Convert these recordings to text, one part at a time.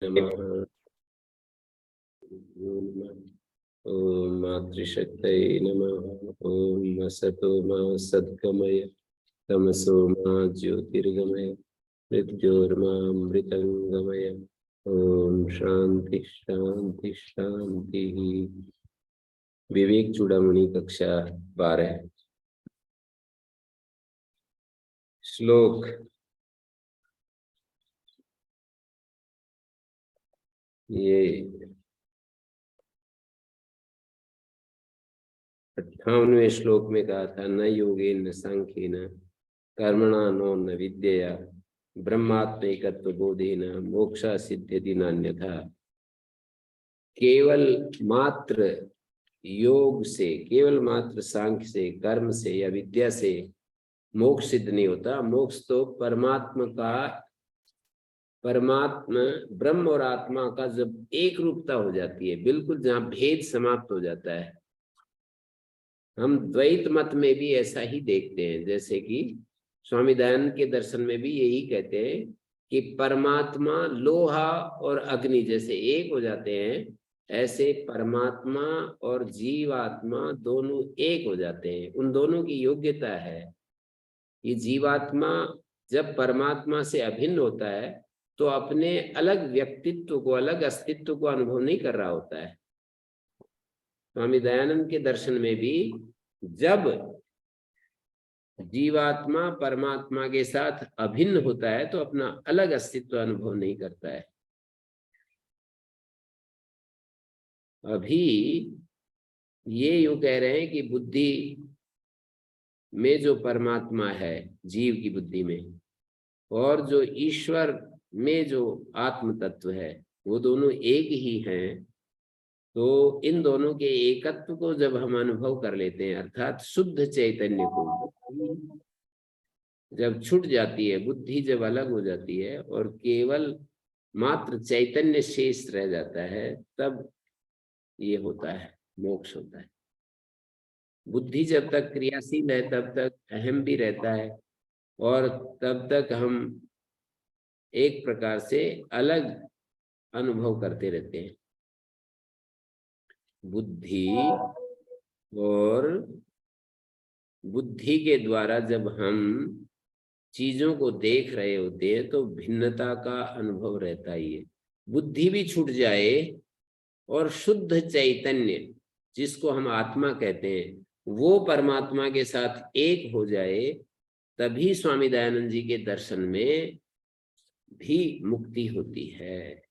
नमः। ओम मातृशक्तये नमः। ओम असतो मा सद्गमय तमसो मा ज्योतिर्गमय मृत्योर्मामृतंगमय। ओम शांति शांति शांति। विवेक चूड़ामणि कक्षा 12। श्लोक ये 58वें श्लोक में कहा था, न योगेन न सांख्येन कर्मणा नो न विद्यया ब्रह्मात्मैकत्व बोधेन मोक्षा सिद्ध्यति नान्यथा। केवल मात्र योग से, केवल मात्र सांख्य से, कर्म से या विद्या से मोक्ष सिद्ध नहीं होता। मोक्ष तो परमात्मा ब्रह्म और आत्मा का जब एक रूपता हो जाती है, बिल्कुल जहां भेद समाप्त हो जाता है। हम द्वैत मत में भी ऐसा ही देखते हैं, जैसे कि स्वामी दयानंद के दर्शन में भी यही कहते हैं कि परमात्मा लोहा और अग्नि जैसे एक हो जाते हैं, ऐसे परमात्मा और जीवात्मा दोनों एक हो जाते हैं। उन दोनों की योग्यता है। ये जीवात्मा जब परमात्मा से अभिन्न होता है तो अपने अलग व्यक्तित्व को, अलग अस्तित्व को अनुभव नहीं कर रहा होता है। स्वामी दयानंद के दर्शन में भी जब जीवात्मा परमात्मा के साथ अभिन्न होता है तो अपना अलग अस्तित्व अनुभव नहीं करता है। अभी ये यूं कह रहे हैं कि बुद्धि में जो परमात्मा है, जीव की बुद्धि में, और जो ईश्वर में जो आत्म तत्व है, वो दोनों एक ही हैं। तो इन दोनों के एकत्व को जब हम अनुभव कर लेते हैं, अर्थात शुद्ध चैतन्य को जब छूट जाती है, बुद्धि जब अलग हो जाती है और केवल मात्र चैतन्य शेष रह जाता है, तब ये होता है, मोक्ष होता है। बुद्धि जब तक क्रियाशील है तब तक अहम भी रहता है और तब तक हम एक प्रकार से अलग अनुभव करते रहते हैं। बुद्धि के द्वारा जब हम चीजों को देख रहे होते हैं तो भिन्नता का अनुभव रहता ही है। बुद्धि भी छूट जाए और शुद्ध चैतन्य, जिसको हम आत्मा कहते हैं, वो परमात्मा के साथ एक हो जाए, तभी स्वामी दयानंद जी के दर्शन में भी मुक्ति होती है।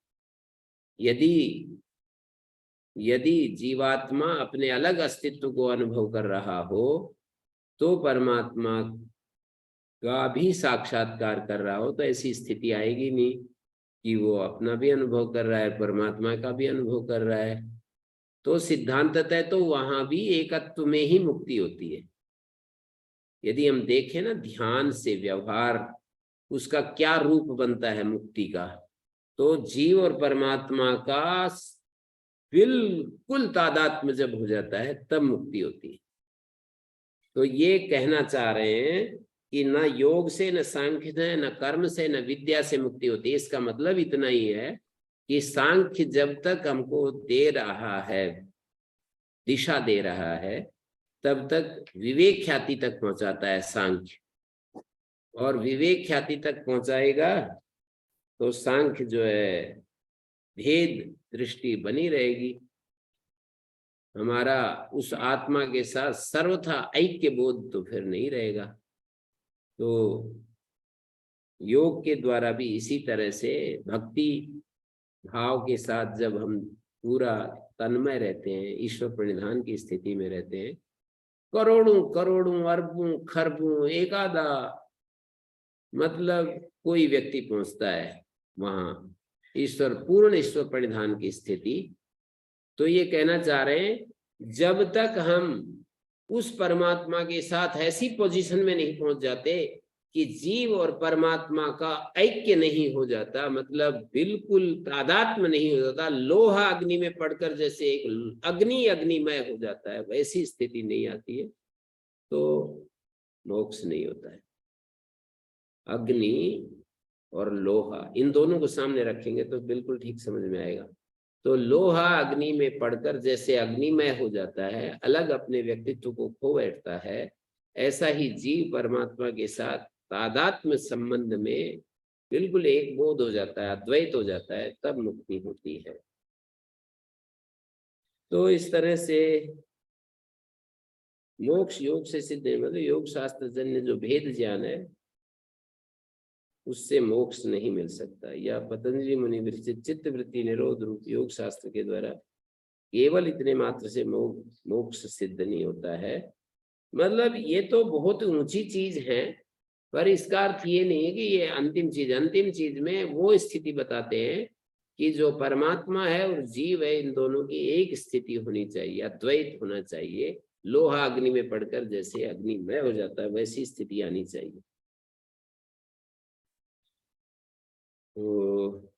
यदि जीवात्मा अपने अलग अस्तित्व को अनुभव कर रहा हो तो परमात्मा का भी साक्षात्कार कर रहा हो, तो ऐसी स्थिति आएगी नहीं कि वो अपना भी अनुभव कर रहा है, परमात्मा का भी अनुभव कर रहा है। तो सिद्धांततः तो वहां भी एकत्व में ही मुक्ति होती है। यदि हम देखें ना ध्यान से व्यवहार, उसका क्या रूप बनता है मुक्ति का, तो जीव और परमात्मा का बिल्कुल तादात्म्य जब हो जाता है तब मुक्ति होती है। तो ये कहना चाह रहे हैं कि न योग से, न सांख्य से, न कर्म से, न विद्या से मुक्ति होती है। इसका मतलब इतना ही है कि सांख्य जब तक हमको दे रहा है, दिशा दे रहा है, तब तक विवेक ख्याति तक पहुंचाता है सांख्य, और विवेक ख्याति तक पहुंचाएगा तो सांख्य जो है भेद दृष्टि बनी रहेगी। हमारा उस आत्मा के साथ सर्वथा ऐक्य बोध तो फिर नहीं रहेगा। तो योग के द्वारा भी इसी तरह से भक्ति भाव के साथ जब हम पूरा तन्मय रहते हैं, ईश्वर प्रणिधान की स्थिति में रहते हैं, करोड़ों करोड़ों अरबों खरबों एकादा मतलब कोई व्यक्ति पहुंचता है वहां ईश्वर, पूर्ण ईश्वर प्रणिधान की स्थिति। तो ये कहना चाह रहे हैं जब तक हम उस परमात्मा के साथ ऐसी पोजीशन में नहीं पहुंच जाते कि जीव और परमात्मा का ऐक्य नहीं हो जाता, मतलब बिल्कुल तादात्म्य नहीं हो जाता, लोहा अग्नि में पड़कर जैसे एक अग्नि अग्निमय हो जाता है, वैसी स्थिति नहीं आती है, तो मोक्ष नहीं होता है। अग्नि और लोहा, इन दोनों को सामने रखेंगे तो बिल्कुल ठीक समझ में आएगा। तो लोहा अग्नि में पड़कर जैसे अग्निमय हो जाता है, अलग अपने व्यक्तित्व को खो बैठता है, ऐसा ही जीव परमात्मा के साथ तादात्म्य संबंध में बिल्कुल एक बोध हो जाता है, अद्वैत हो जाता है, तब मुक्ति होती है। तो इस तरह से मोक्ष योग से सिद्ध है, मतलब योग शास्त्र जन्य जो भेद ज्ञान है उससे मोक्ष नहीं मिल सकता। या पतंजलि मुनि विरचित चित्त वृत्ति निरोध रूप योग शास्त्र के द्वारा केवल इतने मात्र से मोक्ष सिद्ध नहीं होता है। मतलब ये तो बहुत ऊंची चीज है, पर इसका अर्थ ये नहीं है कि ये अंतिम चीज में वो स्थिति बताते हैं कि जो परमात्मा है और जीव है, इन दोनों की एक स्थिति होनी चाहिए, अद्वैत होना चाहिए। लोहा अग्नि में पड़कर जैसे अग्निमय हो जाता है, वैसी स्थिति आनी चाहिए। तो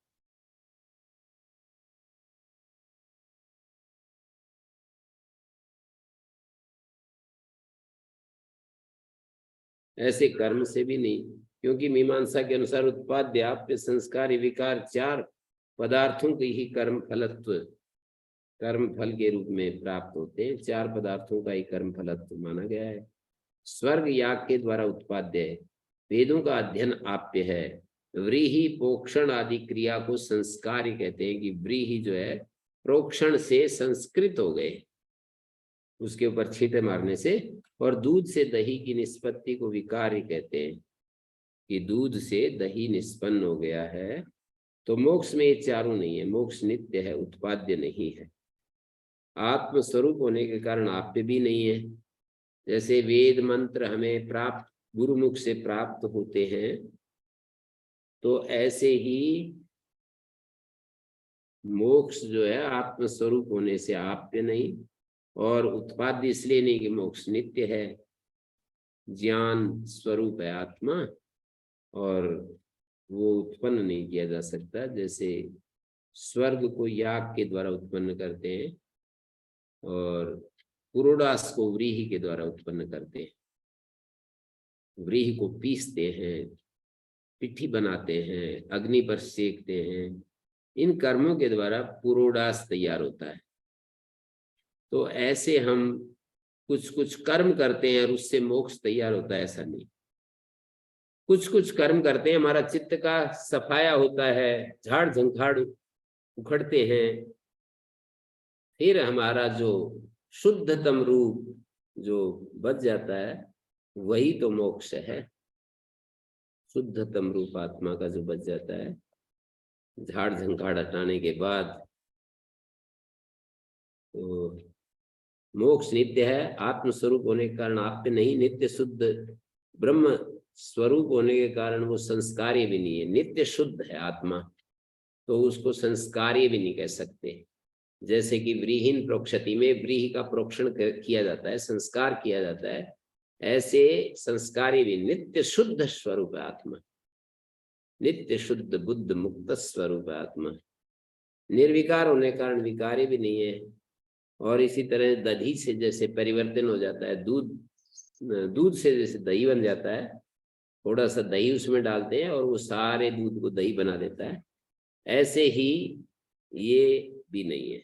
ऐसे कर्म से भी नहीं, क्योंकि मीमांसा के अनुसार उत्पाद्य आप्य संस्कार विकार चार पदार्थों के ही कर्म फलत्व, कर्म फल के रूप में प्राप्त होते हैं। चार पदार्थों का ही कर्म फलत्व माना गया है। स्वर्ग याग के द्वारा उत्पाद्य है, वेदों का अध्ययन आप्य है, व्रीहि पोक्षण आदि क्रिया को संस्कार कहते हैं कि व्रीहि जो है प्रोक्षण से संस्कृत हो गए, उसके ऊपर छींटे मारने से, और दूध से दही की निष्पत्ति को विकार कहते हैं कि दूध से दही निष्पन्न हो गया है। तो मोक्ष में ये चारों नहीं है, मोक्ष नित्य है, उत्पाद्य नहीं है। आत्मस्वरूप होने के कारण आप्य भी नहीं है। जैसे वेद मंत्र हमें प्राप्त गुरुमुख से प्राप्त होते हैं, तो ऐसे ही मोक्ष जो है आत्मस्वरूप होने से आप्य नहीं, और उत्पाद्य इसलिए नहीं कि मोक्ष नित्य है, ज्ञान स्वरूप है आत्मा, और वो उत्पन्न नहीं किया जा सकता। जैसे स्वर्ग को याग के द्वारा उत्पन्न करते हैं और पुरोडास को व्रीहि के द्वारा उत्पन्न करते हैं। व्रीहि को पीसते हैं, पिट्ठी बनाते हैं, अग्नि पर सेकते हैं, इन कर्मों के द्वारा पुरोडास तैयार होता है। तो ऐसे हम कुछ कुछ कर्म करते हैं और उससे मोक्ष तैयार होता है, ऐसा नहीं। कुछ कुछ कर्म करते हैं, हमारा चित्त का सफाया होता है, झाड़ झंखाड़ उखड़ते हैं, फिर हमारा जो शुद्धतम रूप जो बच जाता है, वही तो मोक्ष है। शुद्धतम रूप आत्मा का जो बच जाता है झाड़ झंखाड़ हटाने के बाद, तो मोक्ष नित्य है। आत्मस्वरूप होने के कारण आप्य नहीं, नित्य शुद्ध ब्रह्म स्वरूप होने के कारण वो संस्कार्य भी नहीं है। नित्य शुद्ध है आत्मा, तो उसको संस्कार्य भी नहीं कह सकते। जैसे कि व्रीहीन प्रोक्षति में व्रीहि का प्रोक्षण किया जाता है, संस्कार किया जाता है, ऐसे संस्कार्य भी नित्य शुद्ध स्वरूप है आत्मा, नित्य शुद्ध बुद्ध मुक्त स्वरूप है आत्मा। निर्विकार होने के कारण विकारी भी नहीं है। और इसी तरह दही से जैसे परिवर्तन हो जाता है, दूध से जैसे दही बन जाता है, थोड़ा सा दही उसमें डालते हैं और वो सारे दूध को दही बना देता है, ऐसे ही ये भी नहीं है,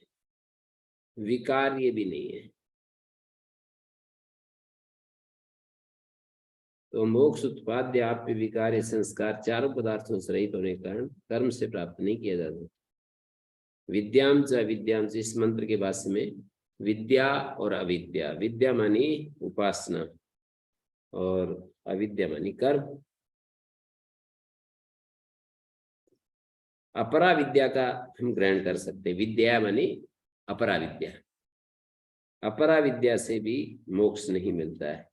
विकार ये भी नहीं है। तो मोक्ष उत्पाद्य आप्य विकार संस्कार चारों पदार्थों से रहित होने के कारण कर्म से प्राप्त नहीं किया जाता। विद्याम च अविद्याम च, इस मंत्र के भाष्य में विद्या और अविद्या, विद्या मानी उपासना और अविद्या मानी कर्म। अपरा विद्या का हम ग्रहण कर सकते हैं, विद्या मानी अपरा विद्या। अपरा विद्या से भी मोक्ष नहीं मिलता है,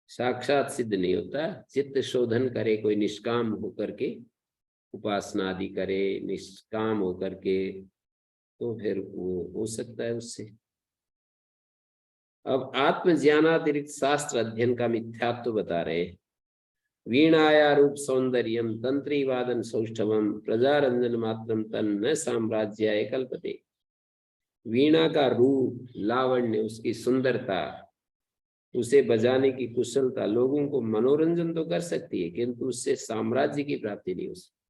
साक्षात सिद्ध नहीं होता। चित्त शोधन करे कोई निष्काम होकर के, उपासना आदि करे निष्काम होकर के, तो फिर वो हो सकता है उससे। अब आत्मज्ञानातिरिक्त शास्त्र अध्ययन का मिथ्यात्व बता रहे हैं। वीणाया रूप सौंदर्यम तंत्री वादन सौष्ठवम प्रजारंजन मात्रम तन न साम्राज्याय कल्पते। वीणा का रूप लावण्य, उसकी सुंदरता, उसे बजाने की कुशलता लोगों को मनोरंजन तो कर सकती है, किंतु उससे साम्राज्य की प्राप्ति नहीं हो सकती।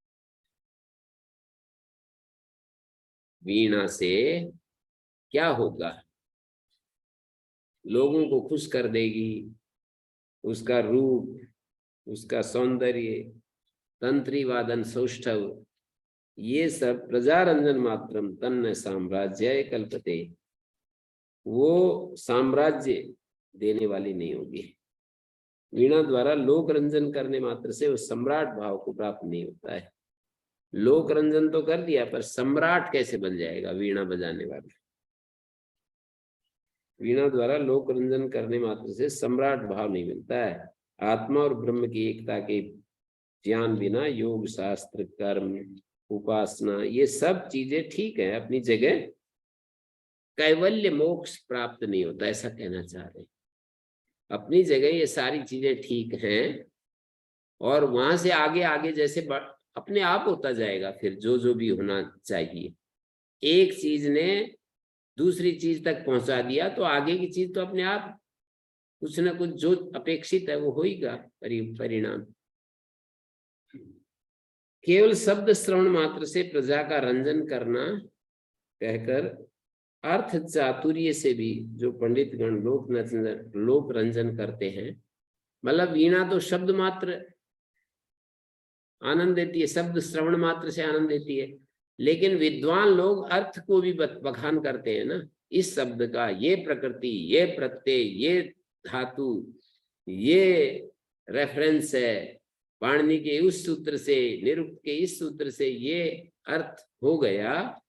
वीणा से क्या होगा? लोगों को खुश कर देगी, उसका रूप, उसका सौंदर्य, तंत्री वादन सौष्ठव, ये सब प्रजारंजन मात्रम तन्न साम्राज्य कल्पते, वो साम्राज्य देने वाली नहीं होगी। वीणा द्वारा लोक रंजन करने मात्र से उस सम्राट भाव को प्राप्त नहीं होता है। लोक रंजन तो कर दिया, पर सम्राट कैसे बन जाएगा वीणा बजाने वाला? वीणा द्वारा लोक रंजन करने मात्र से सम्राट भाव नहीं मिलता है। आत्मा और ब्रह्म की एकता के ज्ञान बिना योग शास्त्र कर्म उपासना ये सब चीजें ठीक है अपनी जगह, कैवल्य मोक्ष प्राप्त नहीं होता, ऐसा कहना चाह रहे। अपनी जगह ये सारी चीजें ठीक हैं, और वहां से आगे आगे जैसे अपने आप होता जाएगा। फिर जो जो भी होना चाहिए, एक चीज ने दूसरी चीज तक पहुंचा दिया तो आगे की चीज तो अपने आप कुछ ना कुछ जो अपेक्षित है वो होगा परिणाम। केवल शब्द श्रवण मात्र से प्रजा का रंजन करना कहकर अर्थ चातुर्य से भी जो पंडित गण लोक रंजन करते हैं, मतलब वीणा तो शब्द मात्र आनंद देती है, शब्द श्रवण मात्र से आनंद देती है, लेकिन विद्वान लोग अर्थ को भी बखान करते हैं ना। इस शब्द का ये प्रकृति, ये प्रत्यय, ये धातु, ये रेफरेंस है, पाणिनि के उस सूत्र से, निरुक्त के इस सूत्र से ये अर्थ हो गया,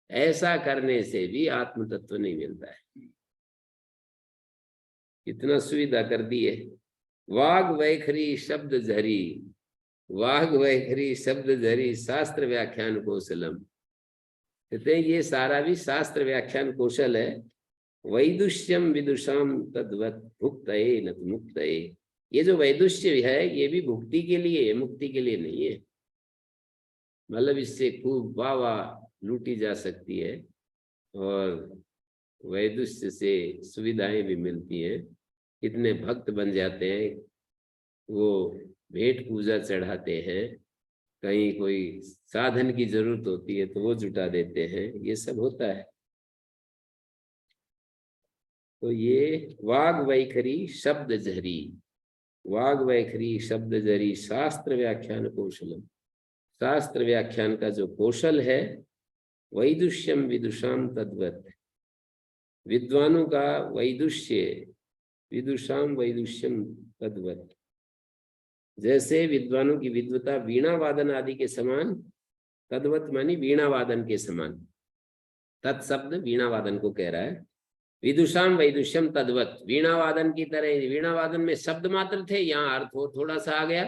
ऐसा करने से भी आत्म तत्व नहीं मिलता है। इतना सुविधा कर दी है। वाग वैखरी शब्द झरी, वाग वैखरी शब्द झरी शास्त्र व्याख्यान कौशलम, कहते हैं ये सारा भी शास्त्र व्याख्यान कौशल है। वैदुष्यम विदुषाम तद्वत भुक्तये न मुक्तये, ये जो वैदुष्य है ये भी भुक्ति के लिए है, मुक्ति के लिए नहीं है। मतलब इससे खूब वाह लूटी जा सकती है, और वैदुष्य से सुविधाएं भी मिलती हैं। कितने भक्त बन जाते हैं, वो भेंट पूजा चढ़ाते हैं, कहीं कोई साधन की जरूरत होती है तो वो जुटा देते हैं, ये सब होता है। तो ये वाग वैखरी शब्द झरी, वाग वैखरी शब्द झरी शास्त्र व्याख्यान कौशलम, शास्त्र व्याख्यान का जो कौशल है, वैदुष्यम विदुषाम तद्वत, विद्वानों का वैदुष्य, विदुषाम वैदुष्यम तद्वत, जैसे विद्वानों की विद्वता वीणा वादन आदि के समान, तद्वत मानी वीणा वादन के समान, तत्शब्द वीणा वादन को कह रहा है। विदुषाम वैदुष्यम तद्वत, वीणा वादन की तरह, वीणा वादन में शब्द मात्र थे, यहाँ अर्थ हो थोड़ा सा आ गया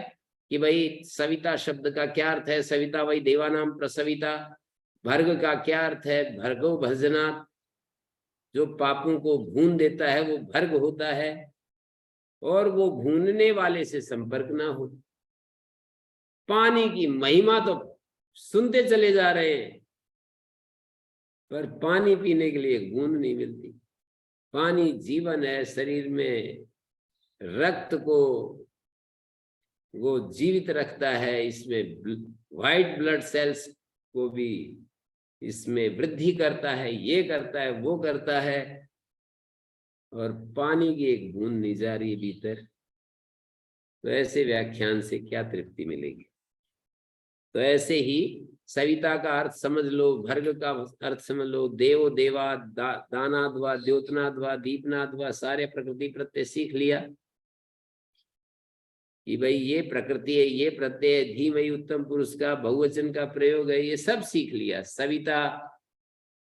कि भाई सविता शब्द का क्या अर्थ है, सविता वही देवानाम प्रसविता। भर्ग का क्या अर्थ है, भर्गो भजनात्, जो पापों को भून देता है वो भर्ग होता है, और वो भूनने वाले से संपर्क ना हो। पानी की महिमा तो सुनते चले जा रहे हैं, पर पानी पीने के लिए बूंद नहीं मिलती। पानी जीवन है, शरीर में रक्त को वो जीवित रखता है, इसमें व्हाइट ब्लड सेल्स को भी इसमें वृद्धि करता है, ये करता है वो करता है, और पानी की एक बूंद नहीं जा रही भीतर, तो ऐसे व्याख्यान से क्या तृप्ति मिलेगी। तो ऐसे ही सविता का अर्थ समझ लो, भर्ग का अर्थ समझ लो, देव देवा दानाद्वा द्योतनाद्वा दीपनाद्वा, सारे प्रकृति प्रत्यय सीख लिया कि भाई ये प्रकृति है, ये प्रत्यय है, धीमहि उत्तम पुरुष का बहुवचन का प्रयोग है, ये सब सीख लिया। सविता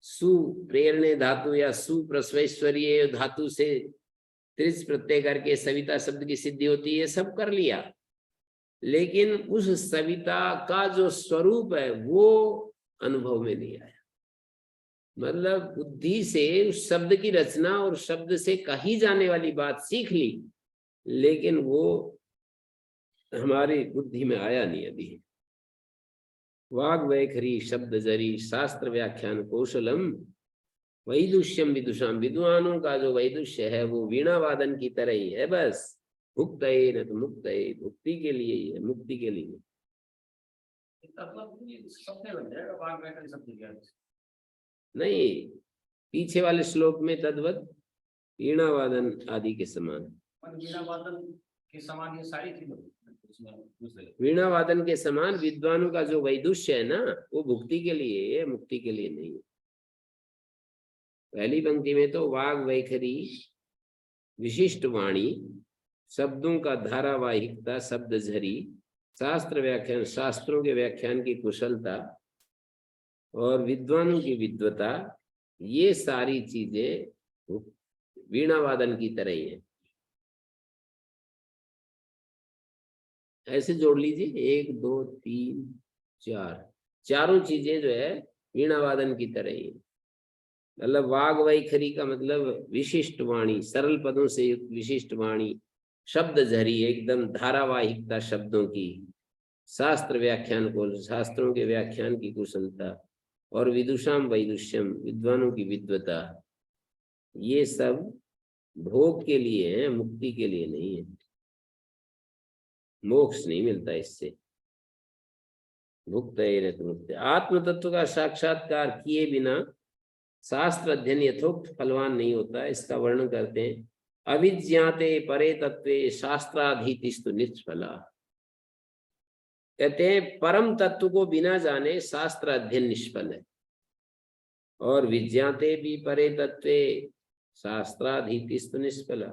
सु प्रेरणे धातु या सुप्रस्वैश्वर्य धातु से त्रिज प्रत्यय करके सविता शब्द की सिद्धि होती है, सब कर लिया, लेकिन उस सविता का जो स्वरूप है वो अनुभव में नहीं आया। मतलब बुद्धि से उस शब्द की रचना और शब्द से कही जाने वाली बात सीख ली, लेकिन वो हमारी बुद्धि में आया नहीं अभी। वाग वैखरी शब्द जरी शास्त्र व्याख्यान कौशलम, वैदुष्यम विदुषाम, विद्वानों का जो वैदुष्य है वो वीणा वादन की तरह ही है। बस भुक्त न तो मुक्त, मुक्ति के लिए ही है, मुक्ति के लिए। नहीं, पीछे वाले श्लोक में तद्वत वीणा वादन आदि के समान, वीणा वादन के समान ये सारी चीजें, वीणा वादन के समान विद्वानों का जो वैदुष्य है ना, वो भुक्ति के लिए है, मुक्ति के लिए नहीं। पहली पंक्ति में तो वाग वैखरी, विशिष्ट वाणी, शब्दों का धारावाहिकता, शब्द झरी, शास्त्र व्याख्यान, शास्त्रों के व्याख्यान की कुशलता और विद्वानों की विद्वता, ये सारी चीजें वीणा वादन की तरह ही है। ऐसे जोड़ लीजिए, 1 2 3 4, चारों चीजें जो है वीणा वादन की तरह ही है। मतलब वाग वैखरी का मतलब विशिष्ट वाणी, सरल पदों से युक्त विशिष्ट वाणी, शब्द झरी, एकदम धारावाहिकता शब्दों की, शास्त्र व्याख्यान को, शास्त्रों के व्याख्यान की कुशलता, और विदुषाम वैदुष्यम, विद्वानों की विद्वता, ये सब भोग के लिए है, मुक्ति के लिए नहीं है। मोक्ष नहीं मिलता इससे। भुक्त मुक्त, आत्म तत्व का साक्षात्कार किए बिना शास्त्र अध्ययन यथोक्त फलवान नहीं होता। इसका वर्णन करते हैं, अविज्ञाते परे तत्वे शास्त्राधीतिस्तु निष्फला। कहते हैं परम तत्व को बिना जाने शास्त्र अध्ययन निष्फल है, और विज्ञाते भी परे तत्वे शास्त्राधीतिस्तु निष्फला,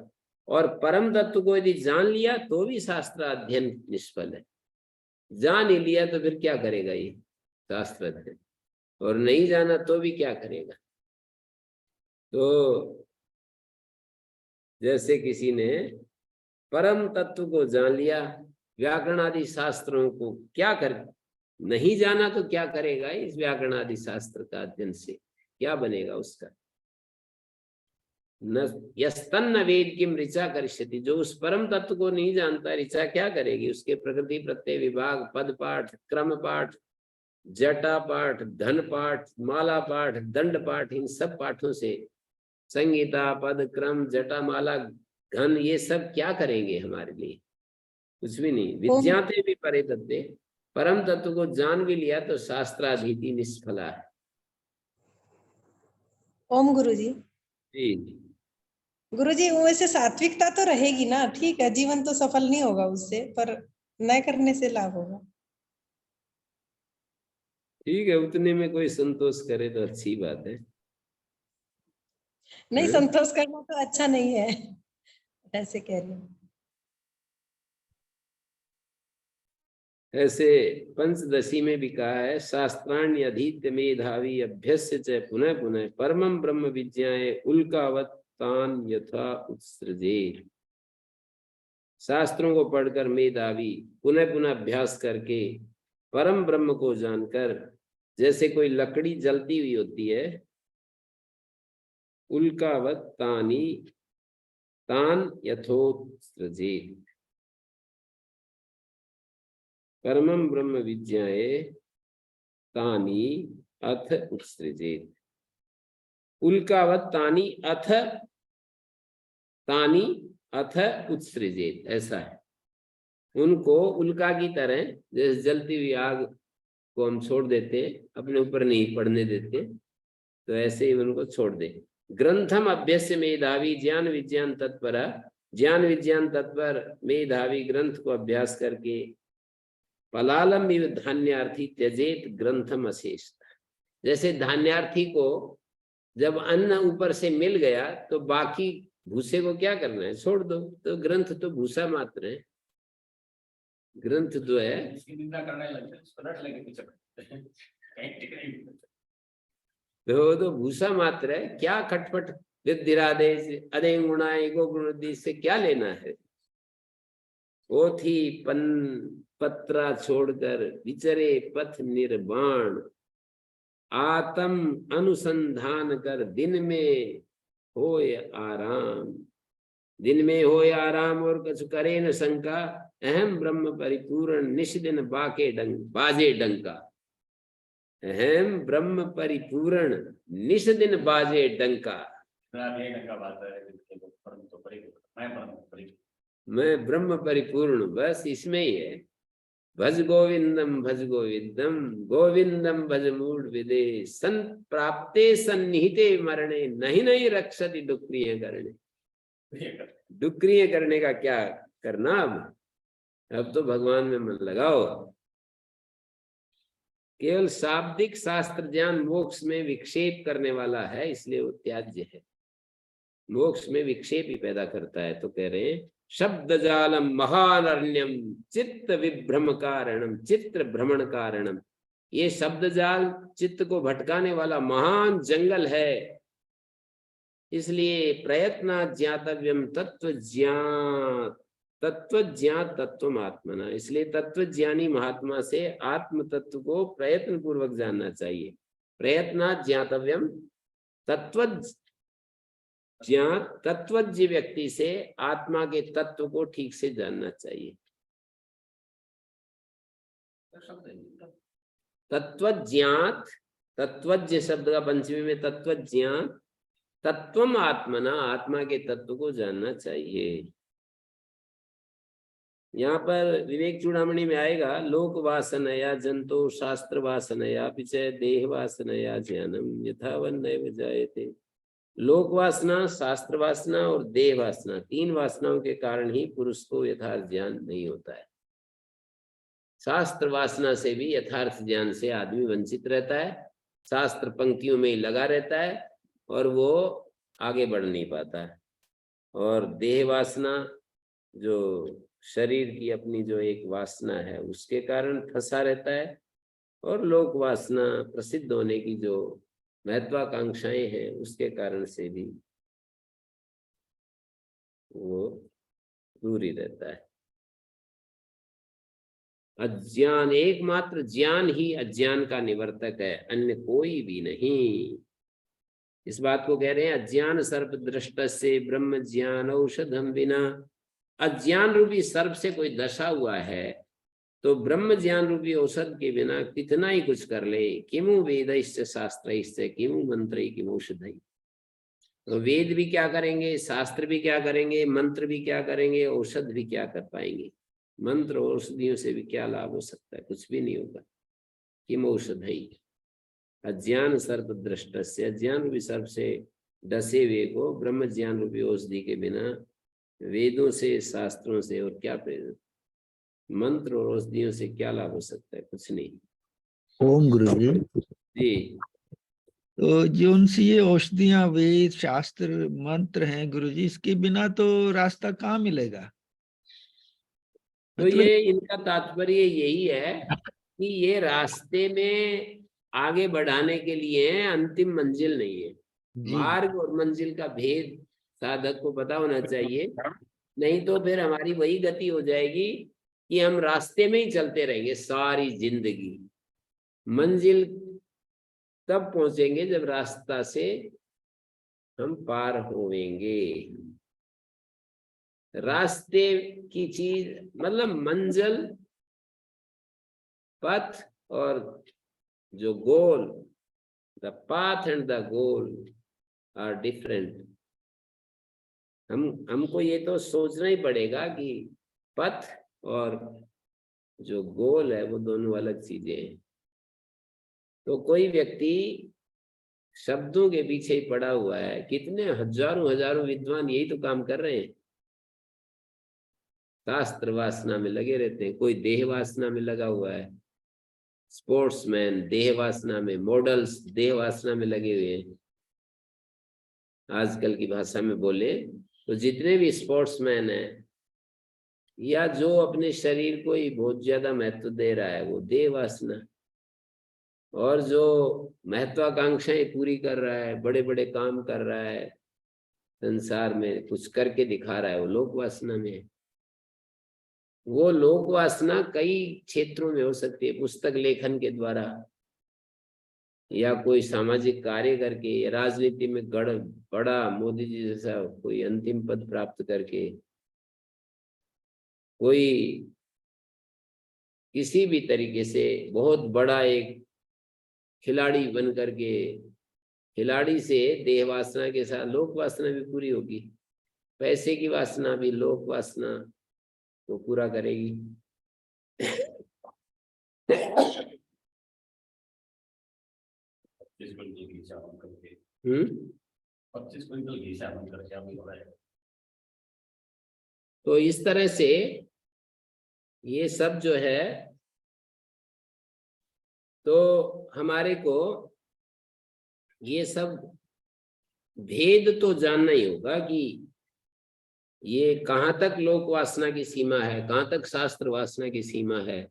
और परम तत्व को यदि जान लिया तो भी शास्त्र अध्ययन निष्फल है। जान ही लिया तो फिर क्या करेगा ये शास्त्र अध्ययन, और नहीं जाना तो भी क्या करेगा। तो जैसे किसी ने परम तत्व को जान लिया, व्याकरण आदि शास्त्रों को क्या कर, नहीं जाना तो क्या करेगा इस व्याकरण आदि शास्त्र का अध्ययन से, क्या बनेगा उसका। न यस्तन्न वेद किम ऋचा करिष्यति, जो उस परम तत्व को नहीं जानता ऋचा क्या करेगी। उसके प्रकृति प्रत्यय विभाग, पद पाठ, क्रम पाठ, जटा पाठ, धन पाठ, माला पाठ, दंड पाठ, इन सब पाठों से, संगीता, पद, क्रम, जटा, माला, घन, ये सब क्या करेंगे हमारे लिए, कुछ भी नहीं। विज्ञाते भी परे तत्वे, परम तत्व को जान भी लिया तो शास्त्राधीति निष्फला है। ओम गुरुजी। जी गुरुजी, वैसे सात्विकता तो रहेगी ना, ठीक है, जीवन तो सफल नहीं होगा उससे, पर न करने से लाभ होगा। ठीक है, उतने में कोई संतोष करे तो अच्छी बात है। नहीं, संतोष करना तो अच्छा नहीं है, ऐसे कह रही हूँ। ऐसे पंचदशी में भी कहा है, शास्त्राण्य अधीत्य मेधावी अभ्यस्य च पुनः पुनः परमं ब्रह्म विज्ञाय उल्कावत तान यथा उत्सृजे। शास्त्रों को पढ़कर मेधावी पुनः पुनः अभ्यास करके परम ब्रह्म को जानकर, जैसे कोई लकड़ी जलती हुई होती है, उल्कावत तानी तान यथोत्सृजे, परमं ब्रह्म विज्ञाये तानी अथ उत्सृजेत। उल्कावत तानी अथ, तानी अथ उत्सृजेत, ऐसा है। उनको उल्का की तरह, जैसे जलती हुई आग को हम छोड़ देते, अपने ऊपर नहीं पड़ने देते, तो ऐसे ही उनको छोड़ दे। ग्रंथम अभ्यस्य मेधावी ज्ञान विज्ञान तत्पर, ज्ञान विज्ञान तत्पर मेधावी ग्रंथ को अभ्यास करके पलालम इव धान्यार्थी त्यजेत ग्रंथम अशेष। जैसे धान्यार्थी को जब अन्न ऊपर से मिल गया तो बाकी भूसे को क्या करना है, छोड़ दो। तो ग्रंथ तो भूसा मात्र है, ग्रंथ जो है तो भूसा मात्र है। क्या खटपट विद्धिरादेश अदे गुणाए गो गुण से क्या लेना है। पोथी पन पत्रा छोड़कर विचरे पथ निर्वाण, आत्म अनुसंधान कर दिन में होय आराम। दिन में होय आराम और कुछ करे न शंका, अहम ब्रह्म परिपूर्ण निष्दिन बाके डंक बाजे डंका। अहम ब्रह्म परिपूर्ण निश दिन बाजे डंका। मैं ब्रह्म परिपूर्ण, बस इसमें ही है। भज गोविंदम गोविंदम भज मूढ़ विदे संत प्राप्ते सन्निहिते मरणे नहीं नहीं रक्षति डुक्रिय करने। डुक्रिय करने का क्या करना, अब तो भगवान में मन लगाओ। केवल शाब्दिक शास्त्र ज्ञान मोक्ष में विक्षेप करने वाला है, इसलिए वो त्याज्य है। मोक्ष में विक्षेप ही पैदा करता है। तो कह रहे हैं शब्द जालम महानरण्यम चित्त विभ्रम कारणम चित्र भ्रमण कारणम। ये शब्द जाल चित्त को भटकाने वाला महान जंगल है। इसलिए प्रयत्न ज्ञातव्यम तत्व ज्ञात तत्व आत्मना। इसलिए तत्व ज्ञानी महात्मा से आत्म तत्व को प्रयत्न पूर्वक जानना चाहिए। प्रयत्न ज्ञातव्यम तत्वज्ञ व्यक्ति से आत्मा के तत्व को ठीक से जानना चाहिए। तत्वज्ञात, तत्वज्ञ शब्द का पंचमी में तत्वज्ञात, तत्वम आत्मना, आत्मा के तत्व को जानना चाहिए। यहाँ पर विवेक चूड़ामणि में आएगा लोक वासनया जंतो शास्त्र वासनया पिचय देह वासनया ज्ञानम यथावन नैव जायते। लोक वासना, शास्त्र वासना और देह वासना, तीन वासनाओं के कारण ही पुरुष को यथार्थ ज्ञान नहीं होता है। शास्त्र वासना से भी यथार्थ ज्ञान से आदमी वंचित रहता है, शास्त्र पंक्तियों में ही लगा रहता है और वो आगे बढ़ नहीं पाता है। और देह वासना, जो शरीर की अपनी जो एक वासना है, उसके कारण फंसा रहता है। और लोक वासना, प्रसिद्ध होने की जो महत्वाकांक्षाएं हैं, उसके कारण से भी वो दूर ही रहता है। अज्ञान, एकमात्र ज्ञान ही अज्ञान का निवर्तक है, अन्य कोई भी नहीं। इस बात को कह रहे हैं अज्ञान सर्प दृष्ट से ब्रह्म ज्ञान औषधम बिना। अज्ञान रूपी सर्प से कोई दशा हुआ है तो ब्रह्म ज्ञान रूपी औषध के बिना कितना ही कुछ कर ले। किमु वेदैश्च शास्त्रैश्च किमु मंत्रै किमौषधै। तो वेद भी क्या करेंगे, शास्त्र भी क्या करेंगे, मंत्र भी क्या करेंगे, औषध भी क्या कर पाएंगे। मंत्र और औषधियों से भी क्या लाभ हो सकता है, कुछ भी नहीं होगा। किमौषधै। अज्ञान सर्प दृष्ट से, अज्ञान रूपी सर्प से डसे हुए को ब्रह्म ज्ञान रूपी औषधि के बिना, वेदों से शास्त्रों से और क्या प्रेरणा, मंत्र और औषधियों से क्या लाभ हो सकता है, कुछ नहीं। ओम गुरु जी। तो जो उनसे ये औषधियां वेद शास्त्र मंत्र हैं गुरु जी, इसके बिना तो रास्ता कहाँ मिलेगा। तो ये इनका तात्पर्य यही है कि ये रास्ते में आगे बढ़ाने के लिए अंतिम मंजिल नहीं है। मार्ग और मंजिल का भेद साधक को पता होना चाहिए, नहीं तो फिर हमारी वही गति हो जाएगी कि हम रास्ते में ही चलते रहेंगे सारी जिंदगी। मंजिल तब पहुंचेंगे जब रास्ता से हम पार होवेंगे। रास्ते की चीज मतलब मंजिल, पथ और जो goal, the path and the goal are different. हमको ये तो सोचना ही पड़ेगा कि पथ और जो गोल है वो दोनों अलग चीजें हैं। तो कोई व्यक्ति शब्दों के पीछे ही पड़ा हुआ है, कितने हजारों हजारों विद्वान यही तो काम कर रहे हैं, शास्त्र वासना में लगे रहते हैं। कोई देह वासना में लगा हुआ है, स्पोर्ट्समैन देह वासना में, मॉडल्स देह वासना में लगे हुए हैं। आजकल की भाषा में बोले तो जितने भी स्पोर्ट्समैन हैं या जो अपने शरीर को ही बहुत ज्यादा महत्व दे रहा है, वो देह वासना। और जो महत्वाकांक्षाएं पूरी कर रहा है, बड़े बड़े काम कर रहा है, संसार में कुछ करके दिखा रहा है, वो लोक वासना में है। वो लोक वासना कई क्षेत्रों में हो सकती है, पुस्तक लेखन के द्वारा या कोई सामाजिक कार्य करके, या राजनीति में बड़ा मोदी जी जैसा कोई अंतिम पद प्राप्त करके, कोई किसी भी तरीके से बहुत बड़ा एक खिलाड़ी बन करके, खिलाड़ी से देह वासना के साथ लोक वासना भी पूरी होगी, पैसे की वासना भी लोक वासना को पूरा करेगी। 25 क्विंटल घी साबुन करके 25 क्विंटल घी साबुन करके अभी हो रहा है। तो इस तरह से ये सब जो है, तो हमारे को ये सब भेद तो जानना ही होगा कि ये कहाँ तक लोक वासना की सीमा है, कहाँ तक शास्त्र वासना की सीमा है।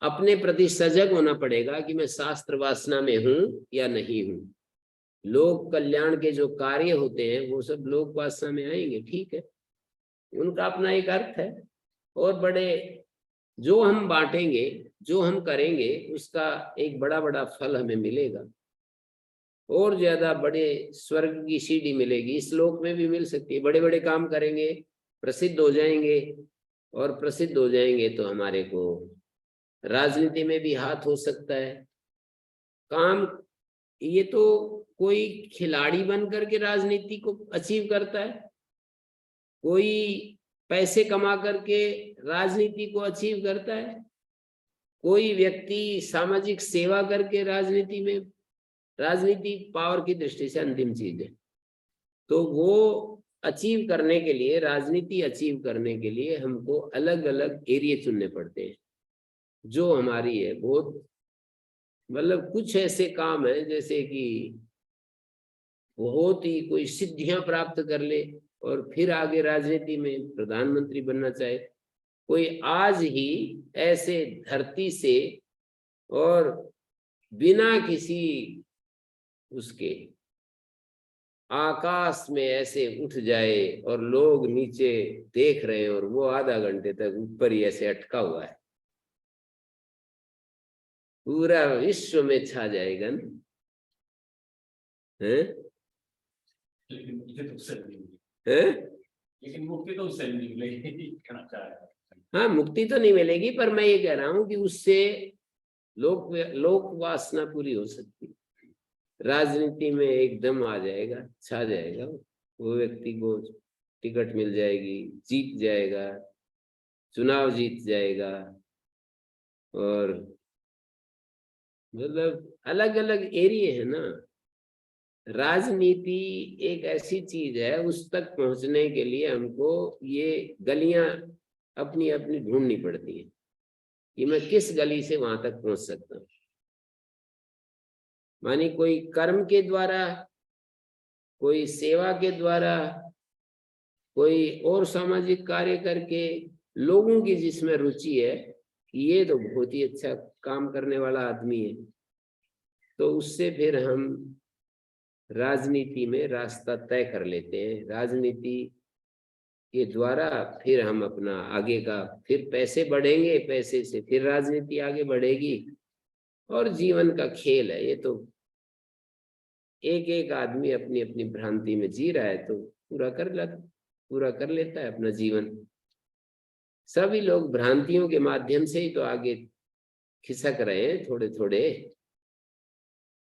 अपने प्रति सजग होना पड़ेगा कि मैं शास्त्र वासना में हूं या नहीं हूं। लोक कल्याण के जो कार्य होते हैं वो सब लोक वासना में आएंगे, ठीक है, उनका अपना एक अर्थ है। और बड़े जो हम बांटेंगे, जो हम करेंगे, उसका एक बड़ा बड़ा फल हमें मिलेगा, और ज्यादा बड़े स्वर्ग की सीढ़ी मिलेगी, इस लोक में भी मिल सकती है। बड़े बड़े काम करेंगे, प्रसिद्ध हो जाएंगे, और प्रसिद्ध हो जाएंगे तो हमारे को राजनीति में भी हाथ हो सकता है। काम ये तो कोई खिलाड़ी बन करके राजनीति को अचीव करता है, कोई पैसे कमा करके राजनीति को अचीव करता है, कोई व्यक्ति सामाजिक सेवा करके राजनीति में, राजनीति पावर की दृष्टि से अंतिम चीज है। तो वो अचीव करने के लिए, राजनीति अचीव करने के लिए हमको अलग अलग एरिया चुनने पड़ते हैं। जो हमारी है बहुत, मतलब कुछ ऐसे काम है जैसे कि बहुत ही कोई सिद्धियां प्राप्त कर ले और फिर आगे राजनीति में प्रधानमंत्री बनना चाहे। कोई आज ही ऐसे धरती से और बिना किसी उसके आकाश में ऐसे उठ जाए और लोग नीचे देख रहे हैं और वो आधा घंटे तक ऊपर ही ऐसे अटका हुआ है, पूरा विश्व में छा जाएगा ना, है? लेकिन मुक्ति तो उससे नहीं मिलेगी। है? लेकिन मुक्ति तो उससे नहीं मिलेगी, कहना चाह रहा है। हाँ, मुक्ति तो नहीं मिलेगी, पर मैं ये कह रहा हूं कि उससे लोक वासना पूरी हो सकती है। राजनीति में एकदम आ जाएगा, छा जाएगा, वो व्यक्ति को टिकट मिल जाएगी, जीत जाएगा, चुनाव जीत जाएगा, और मतलब अलग अलग एरिया है ना। राजनीति एक ऐसी चीज है, उस तक पहुंचने के लिए हमको ये गलियां अपनी अपनी ढूंढनी पड़ती है कि मैं किस गली से वहां तक पहुंच सकता हूं। मानी कोई कर्म के द्वारा, कोई सेवा के द्वारा, कोई और सामाजिक कार्य करके, लोगों की जिसमें रुचि है कि ये तो बहुत ही अच्छा काम करने वाला आदमी है, तो उससे फिर हम राजनीति में रास्ता तय कर लेते हैं। राजनीति के द्वारा फिर हम अपना आगे का, फिर पैसे बढ़ेंगे, पैसे से फिर राजनीति आगे बढ़ेगी, और जीवन का खेल है ये तो। एक एक आदमी अपनी अपनी भ्रांति में जी रहा है तो पूरा कर लेता है अपना जीवन। सभी लोग भ्रांतियों के माध्यम से ही तो आगे खिसक रहे हैं थोड़े थोड़े।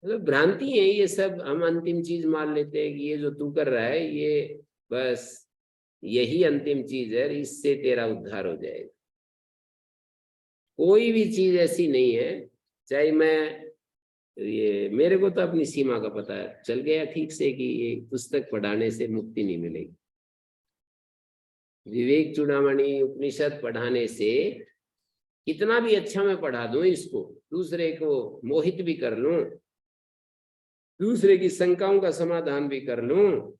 मतलब भ्रांति है ये सब, हम अंतिम चीज मान लेते हैं कि ये जो तू कर रहा है ये बस यही अंतिम चीज है, इससे तेरा उद्धार हो जाएगा। कोई भी चीज ऐसी नहीं है, चाहे मैं ये, मेरे को तो अपनी सीमा का पता चल गया ठीक से कि ये पुस्तक पढ़ाने से मुक्ति नहीं मिलेगी। विवेक चूड़ामणि उपनिषद पढ़ाने से कितना भी अच्छा मैं पढ़ा दूं इसको, दूसरे को मोहित भी कर लूं, दूसरे की शंकाओं का समाधान भी कर लूं,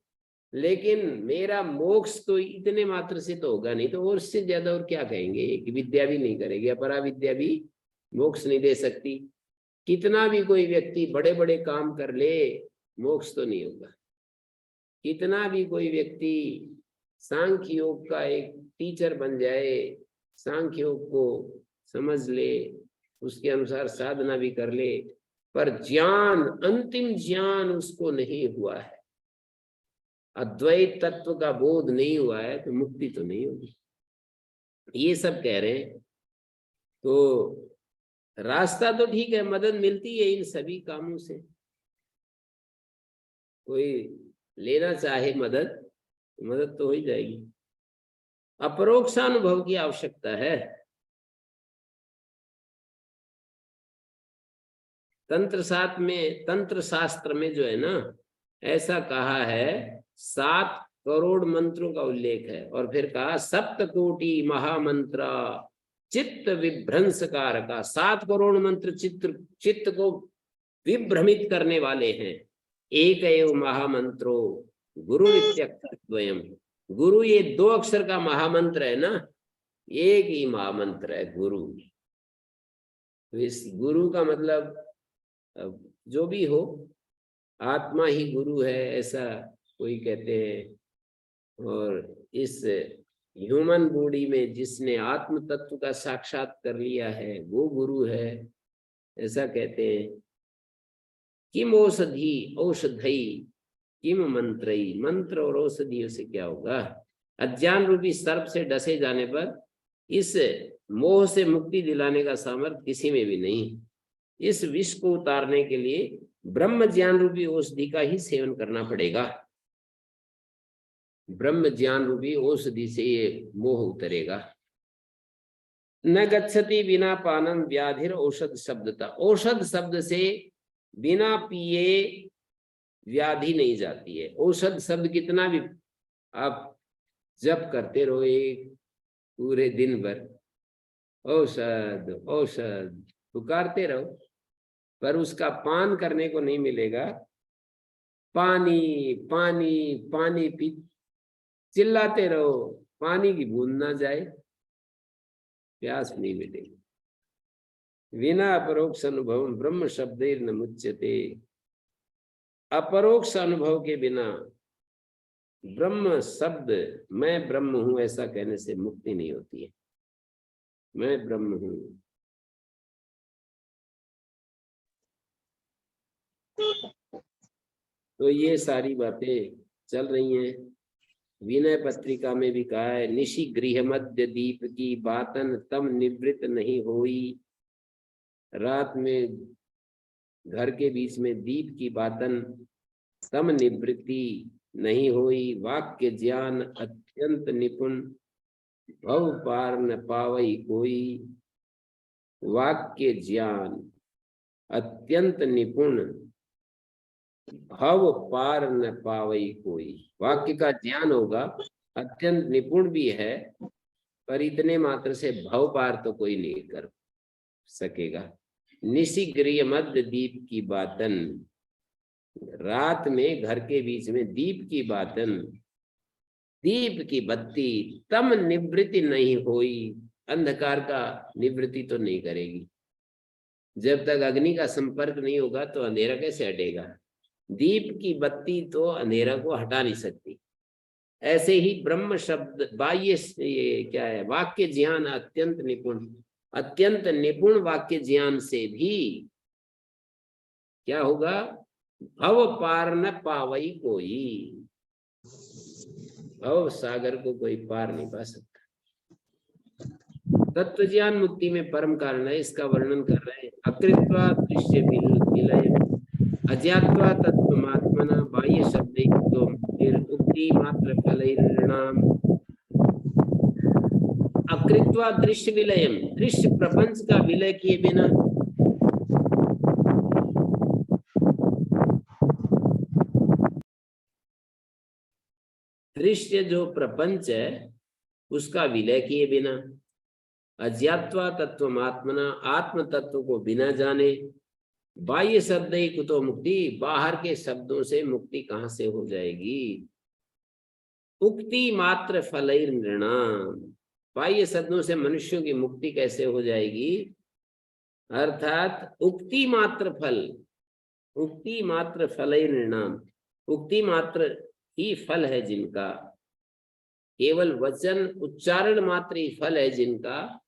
लेकिन मेरा मोक्ष तो इतने मात्र से तो होगा नहीं, तो और इससे ज्यादा और क्या कहेंगे कि विद्या भी नहीं करेगी, अपरा विद्या भी मोक्ष नहीं दे सकती। कितना भी कोई व्यक्ति बड़े बड़े काम कर ले, मोक्ष तो नहीं होगा। कितना भी कोई व्यक्ति सांख्य योग का एक टीचर बन जाए, सांख्य योग को समझ ले, उसके अनुसार साधना भी कर ले, पर ज्ञान, अंतिम ज्ञान उसको नहीं हुआ है, अद्वैत तत्व का बोध नहीं हुआ है, तो मुक्ति तो नहीं होगी। ये सब कह रहे हैं। तो रास्ता तो ठीक है, मदद मिलती है इन सभी कामों से। कोई लेना चाहे मदद, मदद तो हो ही जाएगी। अपरोक्षानुभव की आवश्यकता है। तंत्र शास्त्र में जो है ना, ऐसा कहा है, 7 करोड़ मंत्रों का उल्लेख है, और फिर कहा सप्तकोटि महामंत्र चित्त विभ्रंशकार का। 7 करोड़ मंत्र चित्त को विभ्रमित करने वाले हैं। एक एव महामंत्रो गुरु नित्यक्षरद्वयम्। गुरु ये 2 अक्षर का महामंत्र है ना, एक ही महामंत्र है गुरु। तो इस गुरु का मतलब जो भी हो, आत्मा ही गुरु है ऐसा कोई कहते हैं। और इस ह्यूमन बॉडी में जिसने आत्म तत्व का साक्षात कर लिया है वो गुरु है, ऐसा कहते हैं। किम औषधि औषधई किम मंत्रई। मंत्र और औषधियों से क्या होगा? अज्ञान रूपी सर्प से डसे जाने पर इस मोह से मुक्ति दिलाने का सामर्थ्य किसी में भी नहीं। इस विष को उतारने के लिए ब्रह्म ज्ञान रूपी औषधि का ही सेवन करना पड़ेगा। ब्रह्म ज्ञान रूपी औषधि से ये मोह उतरेगा। न गच्छति बिना पानम व्याधिर औषध शब्दता। औषध शब्द से बिना पिए व्याधि नहीं जाती है। औषध शब्द कितना भी आप जप करते रहो एक पूरे दिन भर, औषध औषध पुकारते रहो, पर उसका पान करने को नहीं मिलेगा। पानी पानी पानी पी चिल्लाते रहो, पानी की बूंद ना जाए, प्यास नहीं मिलेगी। बिना अपरोक्ष अनुभव ब्रह्म शब्देर न मुच्यते। अपरोक्ष अनुभव के बिना ब्रह्म शब्द, मैं ब्रह्म हूं ऐसा कहने से मुक्ति नहीं होती है। मैं ब्रह्म हूं। तो ये सारी बातें चल रही हैं। विनय पत्रिका में भी कहा है, निशि गृह मध्य दीप की बातन तम निवृत्त नहीं होई। रात में घर के बीच में दीप की बातन तम निवृत्ति नहीं होई। वाक्य ज्ञान अत्यंत निपुण भव पार न पावई कोई। वाक्य ज्ञान अत्यंत निपुण भव पार न पावई कोई। वाक्य का ज्ञान होगा, अत्यंत निपुण भी है, पर इतने मात्र से भव पार तो कोई नहीं कर सकेगा। निशि गृह मध्य दीप की बातन। रात में घर के बीच में दीप की बातन, दीप की बत्ती तम निवृत्ति नहीं होई। अंधकार का निवृत्ति तो नहीं करेगी। जब तक अग्नि का संपर्क नहीं होगा तो अंधेरा कैसे हटेगा? दीप की बत्ती तो अंधेरा को हटा नहीं सकती। ऐसे ही ब्रह्म शब्द बाह्य, ये क्या है, वाक्य ज्ञान अत्यंत निपुण, अत्यंत निपुण वाक्य ज्ञान से भी क्या होगा? भव पार न पावई कोई। भव सागर को कोई पार नहीं पा सकता। तत्व ज्ञान मुक्ति में परम कारण है, इसका वर्णन कर रहे हैं। अकृत्वा दृश्य विलय अज्ञात्वा तत्वमात्मना बाह्य शब्द उक्ति मात्र फलैर्णाम। अकृत्वा दृश्य विलयम, दृश्य प्रपंच का विलय किए बिना दृश्य जो प्रपंच है उसका विलय किए बिना, अज्ञात्वा तत्वमात्मना आत्म तत्व को बिना जाने, बाह्य शब्द ही कुतो मुक्ति, बाहर के शब्दों से मुक्ति कहां से हो जाएगी? उक्ति मात्र फलैर नृणाम। बाह्य शब्दों से मनुष्यों की मुक्ति कैसे हो जाएगी? अर्थात उक्ति मात्र फल, उक्ति मात्र फलैर नृणाम। उक्ति मात्र ही फल है जिनका, केवल वचन उच्चारण मात्र ही फल है जिनका,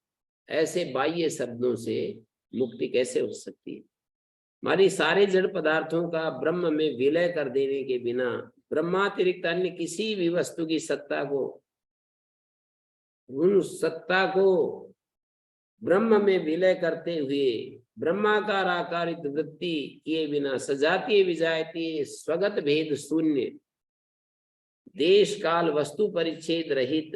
ऐसे बाह्य शब्दों से मुक्ति कैसे हो सकती है? हमारी सारे जड़ पदार्थों का ब्रह्म में विलय कर देने के बिना ब्रह्मातिरिक्त अन्य किसी भी वस्तु की सत्ता को, उन सत्ता को ब्रह्म में विलय करते हुए ब्रह्माकार आकारित वृत्ति किए बिना सजातीय विजातीय स्वगत भेद शून्य देश काल वस्तु परिच्छेद रहित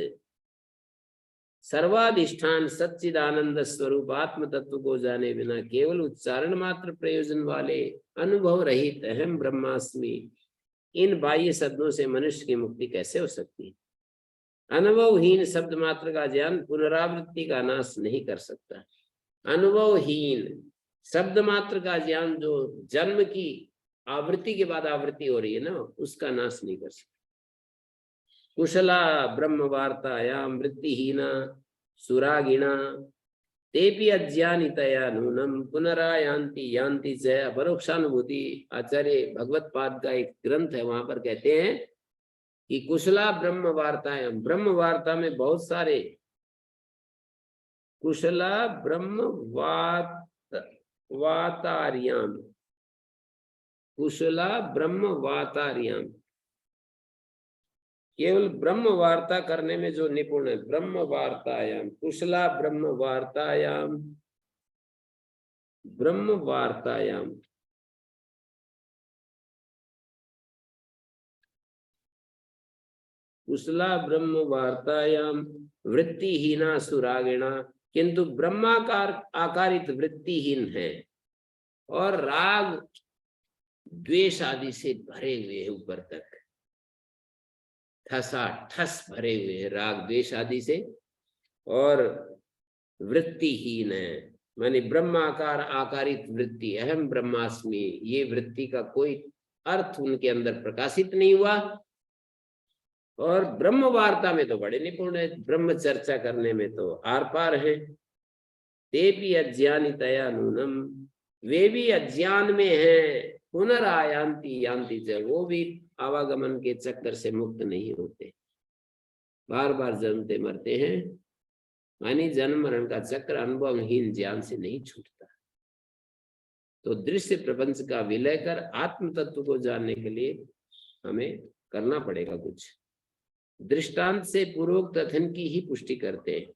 सर्वाधिष्ठान सच्चिदानंद स्वरूप आत्म तत्व को जाने बिना केवल उच्चारण मात्र प्रयोजन वाले अनुभव रहित अहम ब्रह्मास्मि इन बाह्य शब्दों से मनुष्य की मुक्ति कैसे हो सकती है? अनुभवहीन शब्द मात्र का ज्ञान पुनरावृत्ति का नाश नहीं कर सकता। अनुभवहीन शब्द मात्र का ज्ञान जो जन्म की आवृत्ति के बाद आवृत्ति हो रही है ना, उसका नाश नहीं कर सकता। कुशला ब्रह्म वार्तायाम वृत्तिहीना सुरागिणा तेपि अज्ञानितया नूनम पुनरायान्ति यान्ति च। अपरोक्षानुभूति आचार्य भगवत पाद का एक ग्रंथ है, वहां पर कहते हैं कि कुशला ब्रह्म वार्तायाम, ब्रह्म वार्ता में बहुत सारे कुशला ब्रह्म वातार्याम, कुशला ब्रह्म वातार्याम, केवल ब्रह्म वार्ता करने में जो निपुण है, ब्रह्म वार्तायाम, कुशला ब्रह्म वार्तायाम, ब्रह्म वार्तायाम, कुशला ब्रह्म वार्तायाम वृत्तिहीना सुरागिणा, किंतु ब्रह्माकार आकारित वृत्तिहीन है और राग द्वेष आदि से भरे हुए है, ऊपर तक ठसा ठस भरे हुए है राग द्वेष आदि से, और वृत्तिहीन है, माने ब्रह्माकार आकारित वृत्ति अहम ब्रह्मास्मि, ये वृत्ति का कोई अर्थ उनके अंदर प्रकाशित नहीं हुआ। और ब्रह्म वार्ता में तो बड़े निपुण है, ब्रह्म चर्चा करने में तो आर पार है। तेपि अज्ञानितया नूनम, वे भी अज्ञान में है, पुनरायान्ति यान्ति च, वो भी आवागमन के चक्कर से मुक्त नहीं होते, बार बार जन्मते मरते हैं, मानी जन्म मरण का चक्र अनुभवहीन ज्ञान से नहीं छूटता। तो दृश्य प्रपंच का विलय कर आत्म तत्व को जानने के लिए हमें करना पड़ेगा कुछ। दृष्टांत से पूर्वोक्त कथन की ही पुष्टि करते हैं।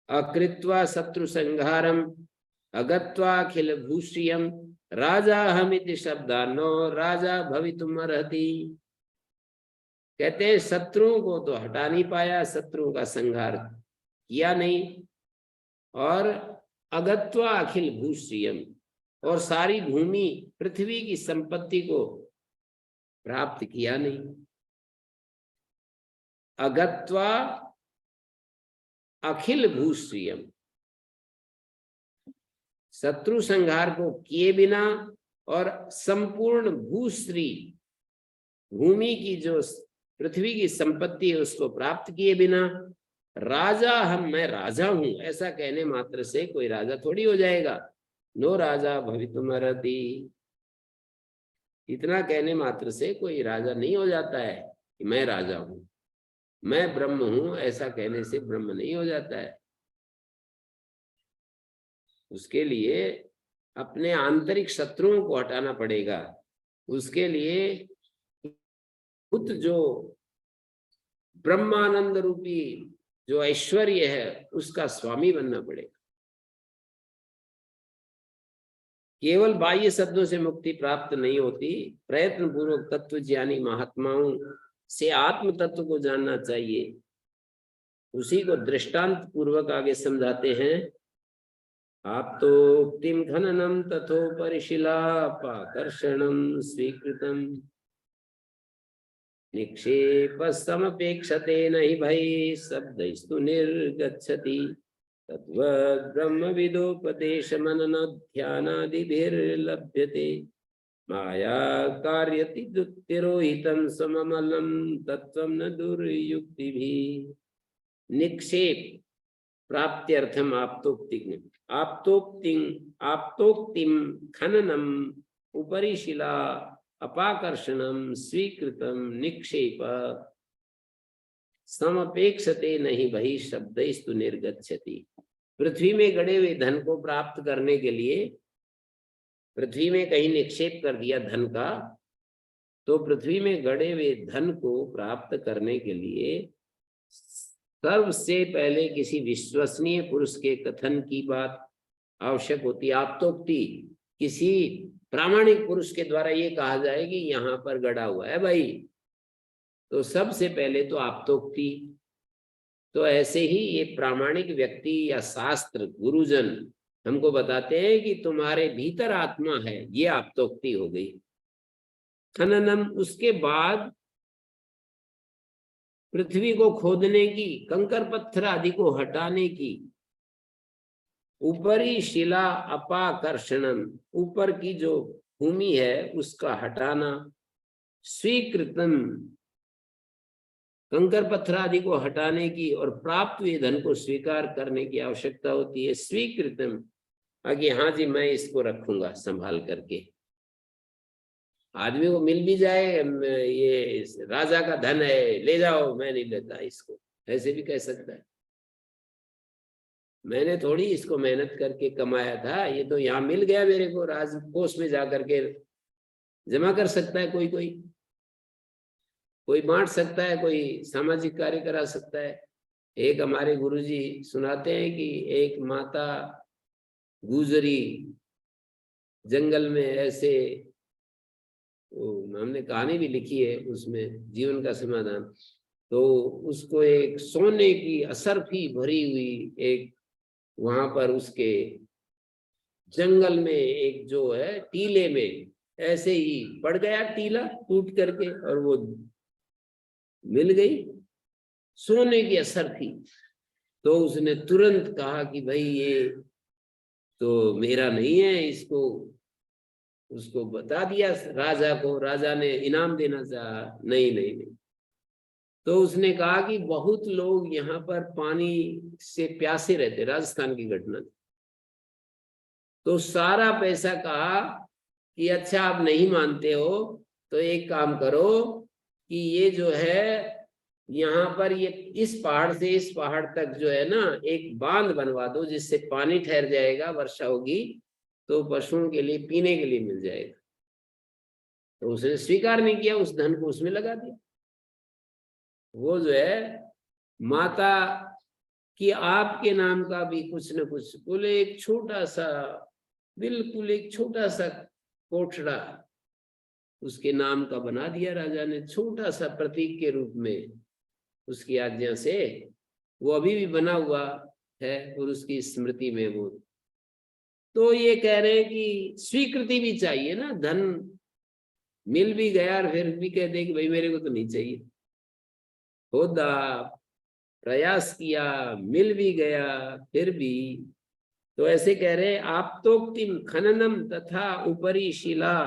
अकृत्वा शत्रु संहारम अगत्वा अखिल भूषियम राजा हमिति शब्दानो राजा भवितुम अर्हति। कहते हैं शत्रुओं को तो हटा नहीं पाया, शत्रुओं का संहार किया नहीं, और अगत्वा अखिल भूषियम, और सारी भूमि पृथ्वी की संपत्ति को प्राप्त किया नहीं। अगत्वा अखिल भूश्रियम, शत्रु संहार को किए बिना और संपूर्ण भूश्री भूमि की जो पृथ्वी की संपत्ति है उसको प्राप्त किए बिना, राजा हम, मैं राजा हूं, ऐसा कहने मात्र से कोई राजा थोड़ी हो जाएगा। नो राजा भवितुमर्हति, इतना कहने मात्र से कोई राजा नहीं हो जाता है कि मैं राजा हूं, मैं ब्रह्म हूं, ऐसा कहने से ब्रह्म नहीं हो जाता है। उसके लिए अपने आंतरिक शत्रुओं को हटाना पड़ेगा, उसके लिए खुद जो ब्रह्मानंद रूपी जो ऐश्वर्य है उसका स्वामी बनना पड़ेगा। केवल बाह्य शब्दों से मुक्ति प्राप्त नहीं होती, प्रयत्न पूर्वक तत्व ज्ञानी महात्माओं से आत्म तत्व को जानना चाहिए। उसी को दृष्टांत पूर्वक आगे समझाते हैं। आप तो उक्तिम खननम तथोपरिशिलापाकर्षणम स्वीकृतम निक्षेप समपेक्षते नहि भय शब्दैस्तु निर्गच्छति तद्वद् ब्रह्मविदोपदेश मनन ध्यानादिभिर्लभ्यते माया कार्यति दुत्तिरोहितं सममलं तत्वं न दुर्युक्तिभिः। निक्षेप प्राप्त्यर्थम आप्तोक्तिम खननम उपरिशिला अपाकर्षणम स्वीकृतम निक्षेप समपेक्षते नहीं भई शब्दैस्तु निर्गच्छति। पृथ्वी में गड़े हुए धन को प्राप्त करने के लिए पृथ्वी में कहीं निक्षेप कर दिया धन का, तो पृथ्वी में गड़े हुए धन को प्राप्त करने के लिए सर्वसे पहले किसी विश्वसनीय पुरुष के कथन की बात आवश्यक होती है। आप्तोक्ति किसी प्रामाणिक पुरुष के द्वारा ये कहा जाए कि यहाँ पर गड़ा हुआ है भाई, तो सबसे पहले तो आप्तोक्ति। तो ऐसे ही ये प्रामाणिक व्यक्ति या शास्त्र गुरुजन हमको बताते हैं कि तुम्हारे भीतर आत्मा है, ये आप्तोक्ति हो गई। खननम, उसके बाद पृथ्वी को खोदने की, कंकर पत्थर आदि को हटाने की। ऊपरी शिला अपाकर्षणम, ऊपर की जो भूमि है उसका हटाना। स्वीकृतम, कंकर पत्थर आदि को हटाने की और प्राप्त हुए धन को स्वीकार करने की आवश्यकता होती है। स्वीकृतम, आगे हाँ जी मैं इसको रखूंगा संभाल करके। आदमी को मिल भी जाए, ये राजा का धन है ले जाओ, मैं नहीं लेता इसको, ऐसे भी कह सकता है। मैंने थोड़ी इसको मेहनत करके कमाया था, ये तो यहाँ मिल गया मेरे को, राजकोष में जा करके जमा कर सकता है। कोई बांट सकता है, कोई सामाजिक कार्य करा सकता है। एक हमारे गुरुजी सुनाते हैं कि एक माता गुजरी जंगल में, ऐसे हमने कहानी भी लिखी है उसमें, जीवन का समाधान। तो उसको एक सोने की असरफी भरी हुई एक, वहां पर उसके जंगल में एक जो है टीले में ऐसे ही पड़ गया, टीला टूट करके, और वो मिल गई सोने की असरफी। तो उसने तुरंत कहा कि भाई ये तो मेरा नहीं है, इसको उसको बता दिया राजा को। राजा ने इनाम देना चाहा, नहीं नहीं नहीं। तो उसने कहा कि बहुत लोग यहाँ पर पानी से प्यासे रहते, राजस्थान की घटना। तो सारा पैसा कहा कि अच्छा आप नहीं मानते हो तो एक काम करो कि ये जो है यहाँ पर ये इस पहाड़ से इस पहाड़ तक जो है ना एक बांध बनवा दो, जिससे पानी ठहर जाएगा, वर्षा होगी तो पशुओं के लिए पीने के लिए मिल जाएगा। तो उसने स्वीकार नहीं किया, उस धन को उसमें लगा दिया। वो जो है माता कि आपके नाम का भी कुछ न कुछ, बोले एक छोटा सा, बिल्कुल एक छोटा सा कोठड़ा उसके नाम का बना दिया राजा ने, छोटा सा प्रतीक के रूप में। उसकी आज्ञा से वो अभी भी बना हुआ है और उसकी स्मृति में वो। तो ये कह रहे हैं कि स्वीकृति भी चाहिए ना, धन मिल भी गया और फिर भी कह दे कि भाई मेरे को तो नहीं चाहिए। होदा प्रयास किया, मिल भी गया, फिर भी। तो ऐसे कह रहे आप्तोक्तिम खननम तथा ऊपरी शिला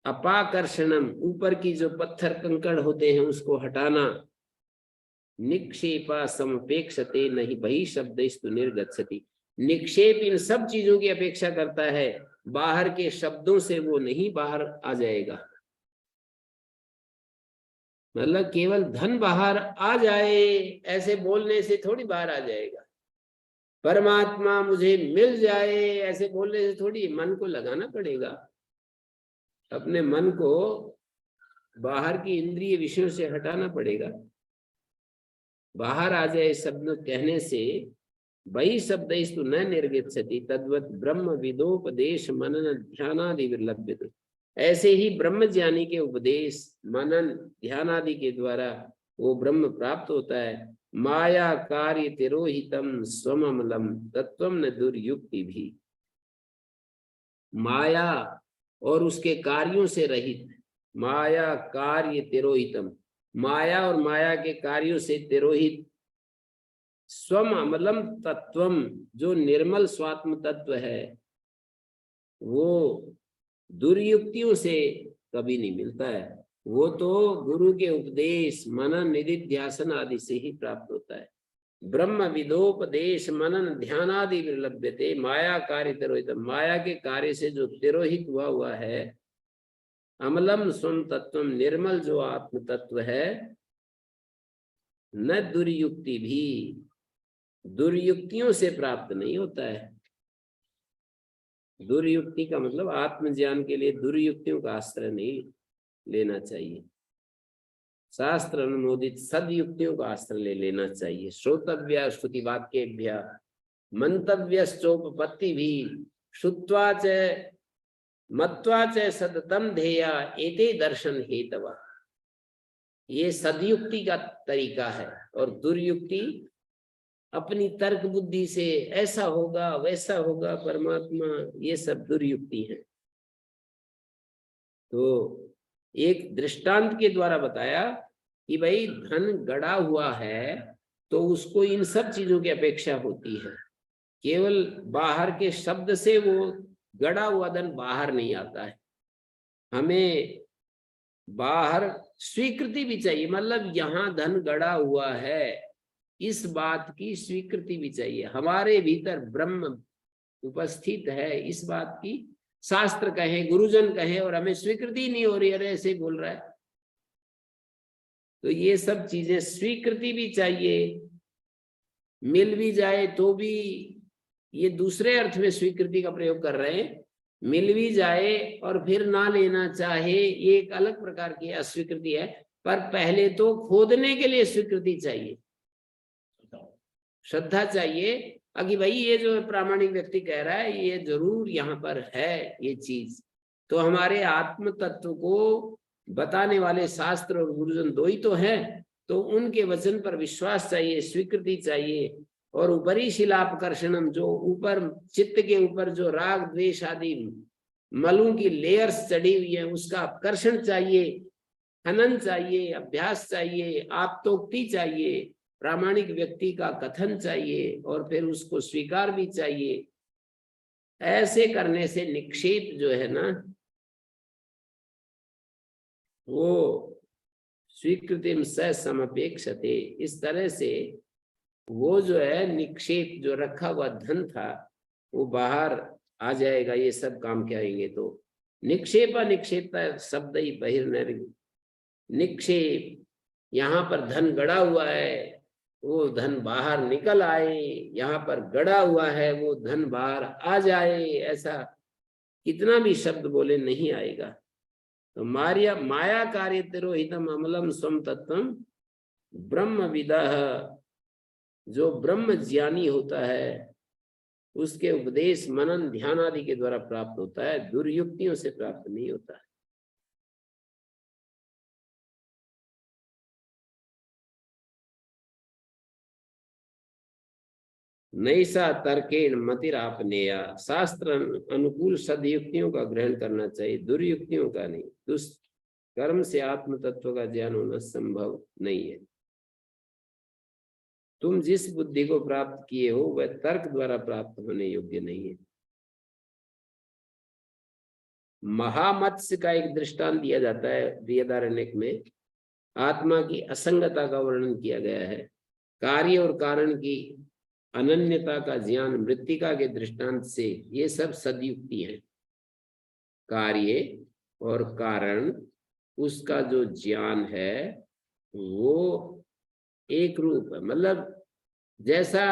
अपाकर्षणम, ऊपर की जो पत्थर कंकड़ होते हैं उसको हटाना। निक्षेपा समपेक्षते नहीं बहि शब्दस्तु निर्गच्छति, निक्षेप इन सब चीजों की अपेक्षा करता है, बाहर के शब्दों से वो नहीं बाहर आ जाएगा। मतलब केवल धन बाहर आ जाए ऐसे बोलने से थोड़ी बाहर आ जाएगा। परमात्मा मुझे मिल जाए ऐसे बोलने से थोड़ी, मन को लगाना पड़ेगा। अपने मन को बाहर की इंद्रिय विषयों से हटाना पड़ेगा। बाहर आ जाए शब्द कहने से, वही शब्द स्तु न निर्गच्छति तद्वत ब्रह्म विदोपदेश मनन ध्यानादि विलभ्यते। ऐसे ही ब्रह्म ज्ञानी के उपदेश मनन ध्यान आदि के द्वारा वो ब्रह्म प्राप्त होता है। माया कार्य तिरोहितम स्वमलम तत्वम न दुर्युक्ति भी, माया और उसके कार्यों से रहित, माया कार्य तिरोहितम, माया और माया के कार्यों से तिरोहित, स्वम अमलम तत्वम, जो निर्मल स्वात्म तत्व है वो दुर्युक्तियों से कभी नहीं मिलता है। वो तो गुरु के उपदेश मनन निधिध्यासन आदि से ही प्राप्त होता है। ब्रह्म विदोपदेश मनन ध्यान आदि विलभ्यते माया कार्य तिरोहित, माया के कार्य से जो तिरोहित हुआ है। अमलम स्वम तत्वम, निर्मल जो आत्म तत्व है। न दुर्युक्ति भी, दुर्युक्तियों से प्राप्त नहीं होता है। दुर्युक्ति का मतलब आत्मज्ञान के लिए दुर्युक्तियों का आश्रय नहीं लेना चाहिए, शास्त्र अनुमोदित सदयुक्तियों का आश्रय ले लेना चाहिए। श्रोतव्य श्रुति वाक्येभ्य मंतव्यश्चोपपत्ति भी श्रुत्वा च मत्वा च सततम ध्येया एते दर्शन हेतवा। ये सदयुक्ति का तरीका है, और दुर्युक्ति अपनी तर्क बुद्धि से ऐसा होगा वैसा होगा परमात्मा, ये सब दुर्युक्ति है। तो एक दृष्टांत के द्वारा बताया कि भाई धन गड़ा हुआ है तो उसको इन सब चीजों की अपेक्षा होती है। केवल बाहर के शब्द से वो गड़ा हुआ धन बाहर नहीं आता है। हमें बाहर स्वीकृति भी चाहिए, मतलब यहाँ धन गड़ा हुआ है इस बात की स्वीकृति भी चाहिए। हमारे भीतर ब्रह्म उपस्थित है इस बात की शास्त्र कहे, गुरुजन कहे, और हमें स्वीकृति नहीं हो रही, अरे ऐसे बोल रहा है। तो ये सब चीजें स्वीकृति भी चाहिए, मिल भी जाए तो भी, ये दूसरे अर्थ में स्वीकृति का प्रयोग कर रहे हैं, मिल भी जाए और फिर ना लेना चाहे, ये एक अलग प्रकार की अस्वीकृति है। पर पहले तो खोदने के लिए स्वीकृति चाहिए, श्रद्धा चाहिए कि भाई ये जो प्रामाणिक व्यक्ति कह रहा है ये जरूर यहाँ पर है ये चीज। तो हमारे आत्म तत्व को बताने वाले शास्त्र और गुरुजन दो ही तो हैं, तो उनके वचन पर विश्वास चाहिए, स्वीकृति चाहिए। और ऊपरी शिलापकर्षणम, जो ऊपर चित्त के ऊपर जो राग द्वेष आदि मलों की लेयर्स चढ़ी हुई है उसका अपकर्षण चाहिए, हनन चाहिए, अभ्यास चाहिए, आप्तोक्ति चाहिए, प्रामाणिक व्यक्ति का कथन चाहिए, और फिर उसको स्वीकार भी चाहिए। ऐसे करने से निक्षेप जो है ना वो स्वीकृतिम स समपेक्षते, इस तरह से वो जो है निक्षेप जो रखा हुआ धन था वो बाहर आ जाएगा। ये सब काम क्या आएंगे तो निक्षेप निक्षेप शब्द ही बहिर्नर निक्षेप, यहाँ पर धन गड़ा हुआ है वो धन बाहर निकल आए, यहाँ पर गड़ा हुआ है वो धन बाहर आ जाए, ऐसा कितना भी शब्द बोले नहीं आएगा। तो माया कार्य तिरोहितम अमलम स्वम तत्वम ब्रह्म विदः, जो ब्रह्म ज्ञानी होता है उसके उपदेश मनन ध्यान आदि के द्वारा प्राप्त होता है, दुर्युक्तियों से प्राप्त नहीं होता है। नैसा तर्केण मतिरापनेया, शास्त्र अनुकूल सदयुक्तियों का ग्रहण करना चाहिए, दुर्युक्तियों का नहीं। दुष्कर्म से आत्म तत्व का ज्ञान होना संभव नहीं है। तुम जिस बुद्धि को प्राप्त किए हो वह तर्क द्वारा प्राप्त होने योग्य नहीं है। महामत्स्य का एक दृष्टांत दिया जाता है बृहदारण्यक में, आत्मा की असंगता का वर्णन किया गया है। कार्य और कारण की अनन्यता का ज्ञान मृत्तिका के दृष्टांत से, ये सब सदयुक्ति है। कार्य और कारण उसका जो ज्ञान है वो एक रूप है, मतलब जैसा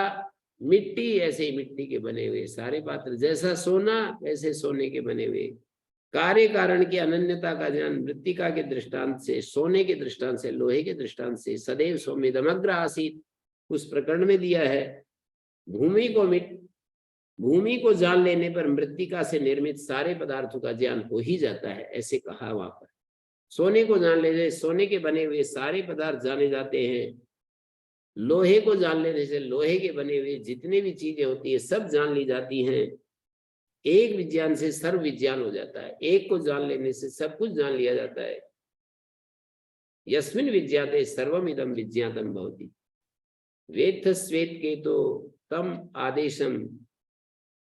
मिट्टी ऐसे ही मिट्टी के बने हुए सारे पात्र, जैसा सोना वैसे सोने के बने हुए। कार्य कारण की अनन्यता का ज्ञान मृत्तिका के दृष्टांत से, सोने के दृष्टांत से, लोहे के दृष्टांत से, सदैव सौम्यदमग्र आसीत उस प्रकरण में दिया है। भूमि को जान लेने पर मृत्तिका से निर्मित सारे पदार्थों का ज्ञान हो ही जाता है, ऐसे कहा वहां पर। सोने को जान लेने, सोने के बने हुए सारे पदार्थ जाने जाते हैं। लोहे को जान लेने से लोहे के बने हुए जितने भी चीजें होती है सब जान ली जाती हैं। एक विज्ञान से सर्व विज्ञान हो जाता है, एक को जान लेने से सब कुछ जान लिया जाता है। यस्मिन् विज्ञाते सर्वमिदं विज्ञातम भवति, वेत्थ श्वेत के तो तम आदेशम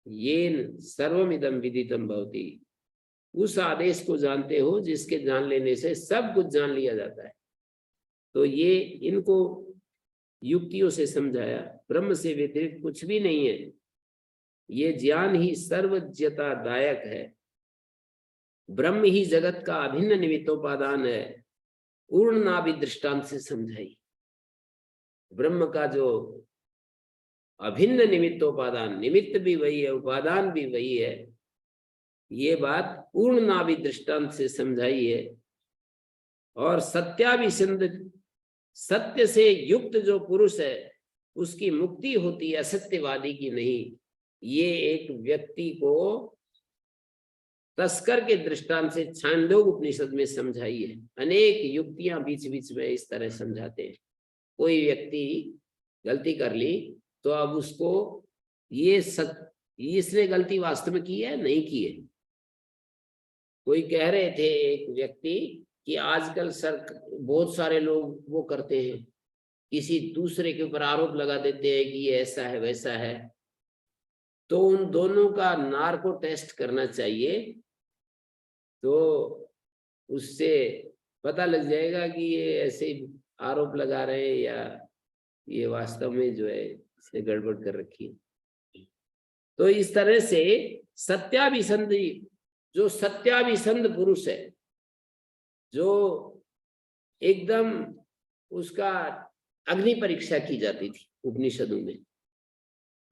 येन सर्वमिदं विदितम भवति, उस आदेश को जानते हो जिसके जान लेने से सब कुछ जान लिया जाता है। तो ये इनको युक्तियों से समझाया, ब्रह्म से व्यतिरिक्त कुछ भी नहीं है, ये ज्ञान ही सर्वज्ञता दायक है। ब्रह्म ही जगत का अभिन्न निमित्तोपादान है। पूर्ण नाभि दृष्टांत से समझाई, ब्रह्म का जो अभिन्न निमित्तोपादान, निमित्त भी वही है उपादान भी वही है, ये बात पूर्ण नाभि दृष्टांत से समझाई है। और सत्याभिसंध, सत्य से युक्त जो पुरुष है उसकी मुक्ति होती है, असत्यवादी की नहीं। ये एक व्यक्ति को तस्कर के दृष्टांत से छांदोग उपनिषद में समझाई है। अनेक युक्तियां बीच बीच में इस तरह समझाते हैं। कोई व्यक्ति गलती कर ली तो अब उसको इसने गलती वास्तव में की है नहीं की है। कोई कह रहे थे एक व्यक्ति कि आजकल बहुत सारे लोग वो करते हैं, किसी दूसरे के ऊपर आरोप लगा देते हैं कि ये ऐसा है वैसा है, तो उन दोनों का नार्को टेस्ट करना चाहिए, तो उससे पता लग जाएगा कि ये ऐसे आरोप लगा रहे हैं या ये वास्तव में जो है इसने गड़बड़ कर रखी है। तो इस तरह से सत्याभिसंध, जो सत्याभिसंध पुरुष है, जो एकदम उसका अग्नि परीक्षा की जाती थी उपनिषदों में,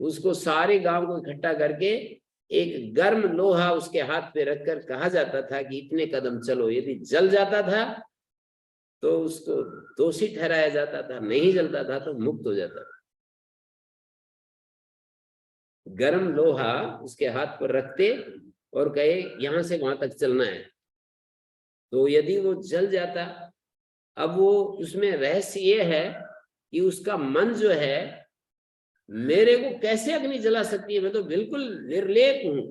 उसको सारे गांव को इकट्ठा करके एक गर्म लोहा उसके हाथ पे रखकर कहा जाता था कि इतने कदम चलो। यदि जल जाता था तो उसको दोषी ठहराया जाता था, नहीं जलता था तो मुक्त हो जाता था। गर्म लोहा उसके हाथ पर रखते और कहे यहां से वहां तक चलना है, तो यदि वो जल जाता, अब वो उसमें रहस्य ये है कि उसका मन जो है, मेरे को कैसे अग्नि जला सकती है, मैं तो बिल्कुल निर्लेप हूं,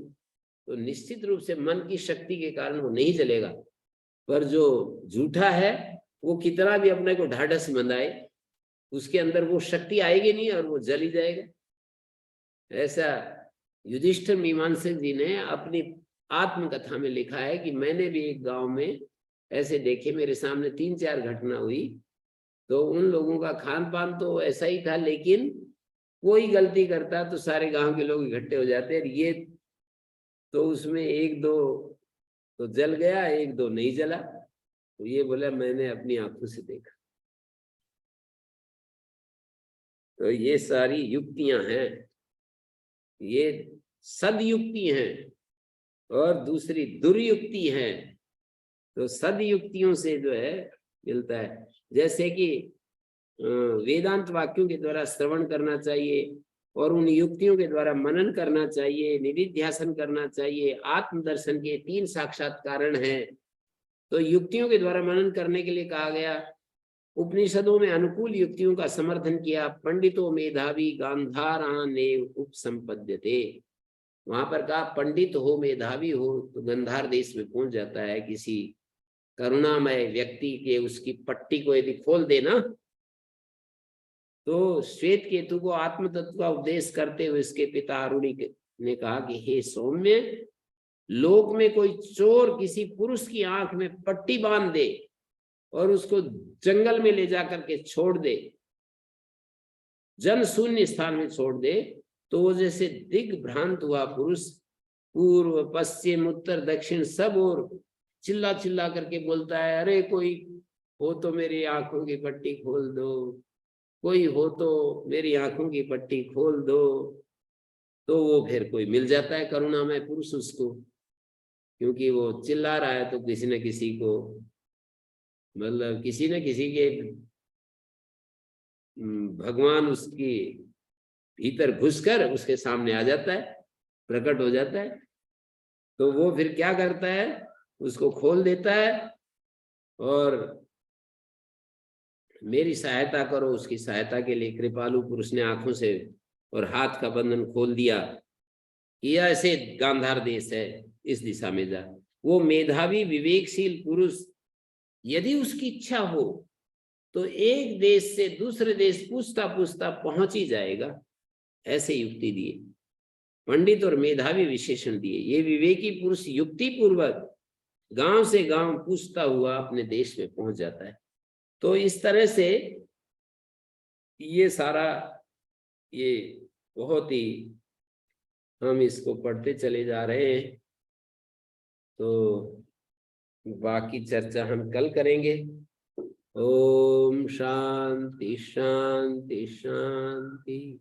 तो निश्चित रूप से मन की शक्ति के कारण वो नहीं जलेगा। पर जो झूठा है वो कितना भी अपने को ढाढ़स मंदाए, उसके अंदर वो शक्ति आएगी नहीं और वो जल ही जाएगा। ऐसा युधिष्ठिर मीमांसक जी ने अपनी आत्मकथा में लिखा है कि मैंने भी एक गांव में ऐसे देखे, मेरे सामने 3-4 घटना हुई। तो उन लोगों का खान पान तो ऐसा ही था, लेकिन कोई गलती करता तो सारे गांव के लोग इकट्ठे हो जाते, और ये तो उसमें 1-2 तो जल गया, 1-2 नहीं जला। तो ये बोला मैंने अपनी आंखों से देखा। तो ये सारी युक्तियां हैं, ये सदयुक्ति हैं और दूसरी दुर्युक्ति है। तो सदयुक्तियों से जो है मिलता है, जैसे कि वेदांत वाक्यों के द्वारा श्रवण करना चाहिए और उन युक्तियों के द्वारा मनन करना चाहिए, निधिध्यासन करना चाहिए। आत्मदर्शन के 3 साक्षात कारण हैं। तो युक्तियों के द्वारा मनन करने के लिए कहा गया, उपनिषदों में अनुकूल युक्तियों का समर्थन किया। पंडितों मेधावी गांधाराने उपसंपद्यते, वहां पर कहा पंडित हो, मेधावी हो तो गंधार देश में पहुंच जाता है। किसी करुणामय व्यक्ति के उसकी पट्टी को यदि खोल देना, तो श्वेत केतु को आत्म तत्व का उपदेश करते हुए इसके पिता अरुणि ने कहा कि हे सौम्य, लोक में कोई चोर किसी पुरुष की आंख में पट्टी बांध दे और उसको जंगल में ले जाकर के छोड़ दे, जन शून्य स्थान में छोड़ दे, तो वो जैसे दिग्भ्रांत हुआ पुरुष पूर्व पश्चिम उत्तर दक्षिण सब और चिल्ला चिल्ला करके बोलता है, अरे कोई हो तो मेरी आंखों की पट्टी खोल दो, कोई हो तो मेरी आंखों की पट्टी खोल दो। तो वो फिर कोई मिल जाता है करुणामय पुरुष उसको, क्योंकि वो चिल्ला रहा है तो किसी न किसी को, मतलब किसी न किसी के भगवान उसकी भीतर घुसकर उसके सामने आ जाता है, प्रकट हो जाता है। तो वो फिर क्या करता है, उसको खोल देता है और मेरी सहायता करो। उसकी सहायता के लिए कृपालु पुरुष ने आंखों से और हाथ का बंधन खोल दिया कि ऐसे गांधार देश है, इस दिशा में जा। वो मेधावी विवेकशील पुरुष यदि उसकी इच्छा हो तो एक देश से दूसरे देश पूछता पूछता पहुंच ही जाएगा। ऐसे युक्ति दिए, पंडित और मेधावी विशेषण दिए। ये विवेकी पुरुष युक्ति पूर्वक गांव से गांव पूछता हुआ अपने देश में पहुंच जाता है। तो इस तरह से ये सारा, ये बहुत ही हम इसको पढ़ते चले जा रहे हैं। तो बाकी चर्चा हम कल करेंगे। ओम शांति शांति शांति।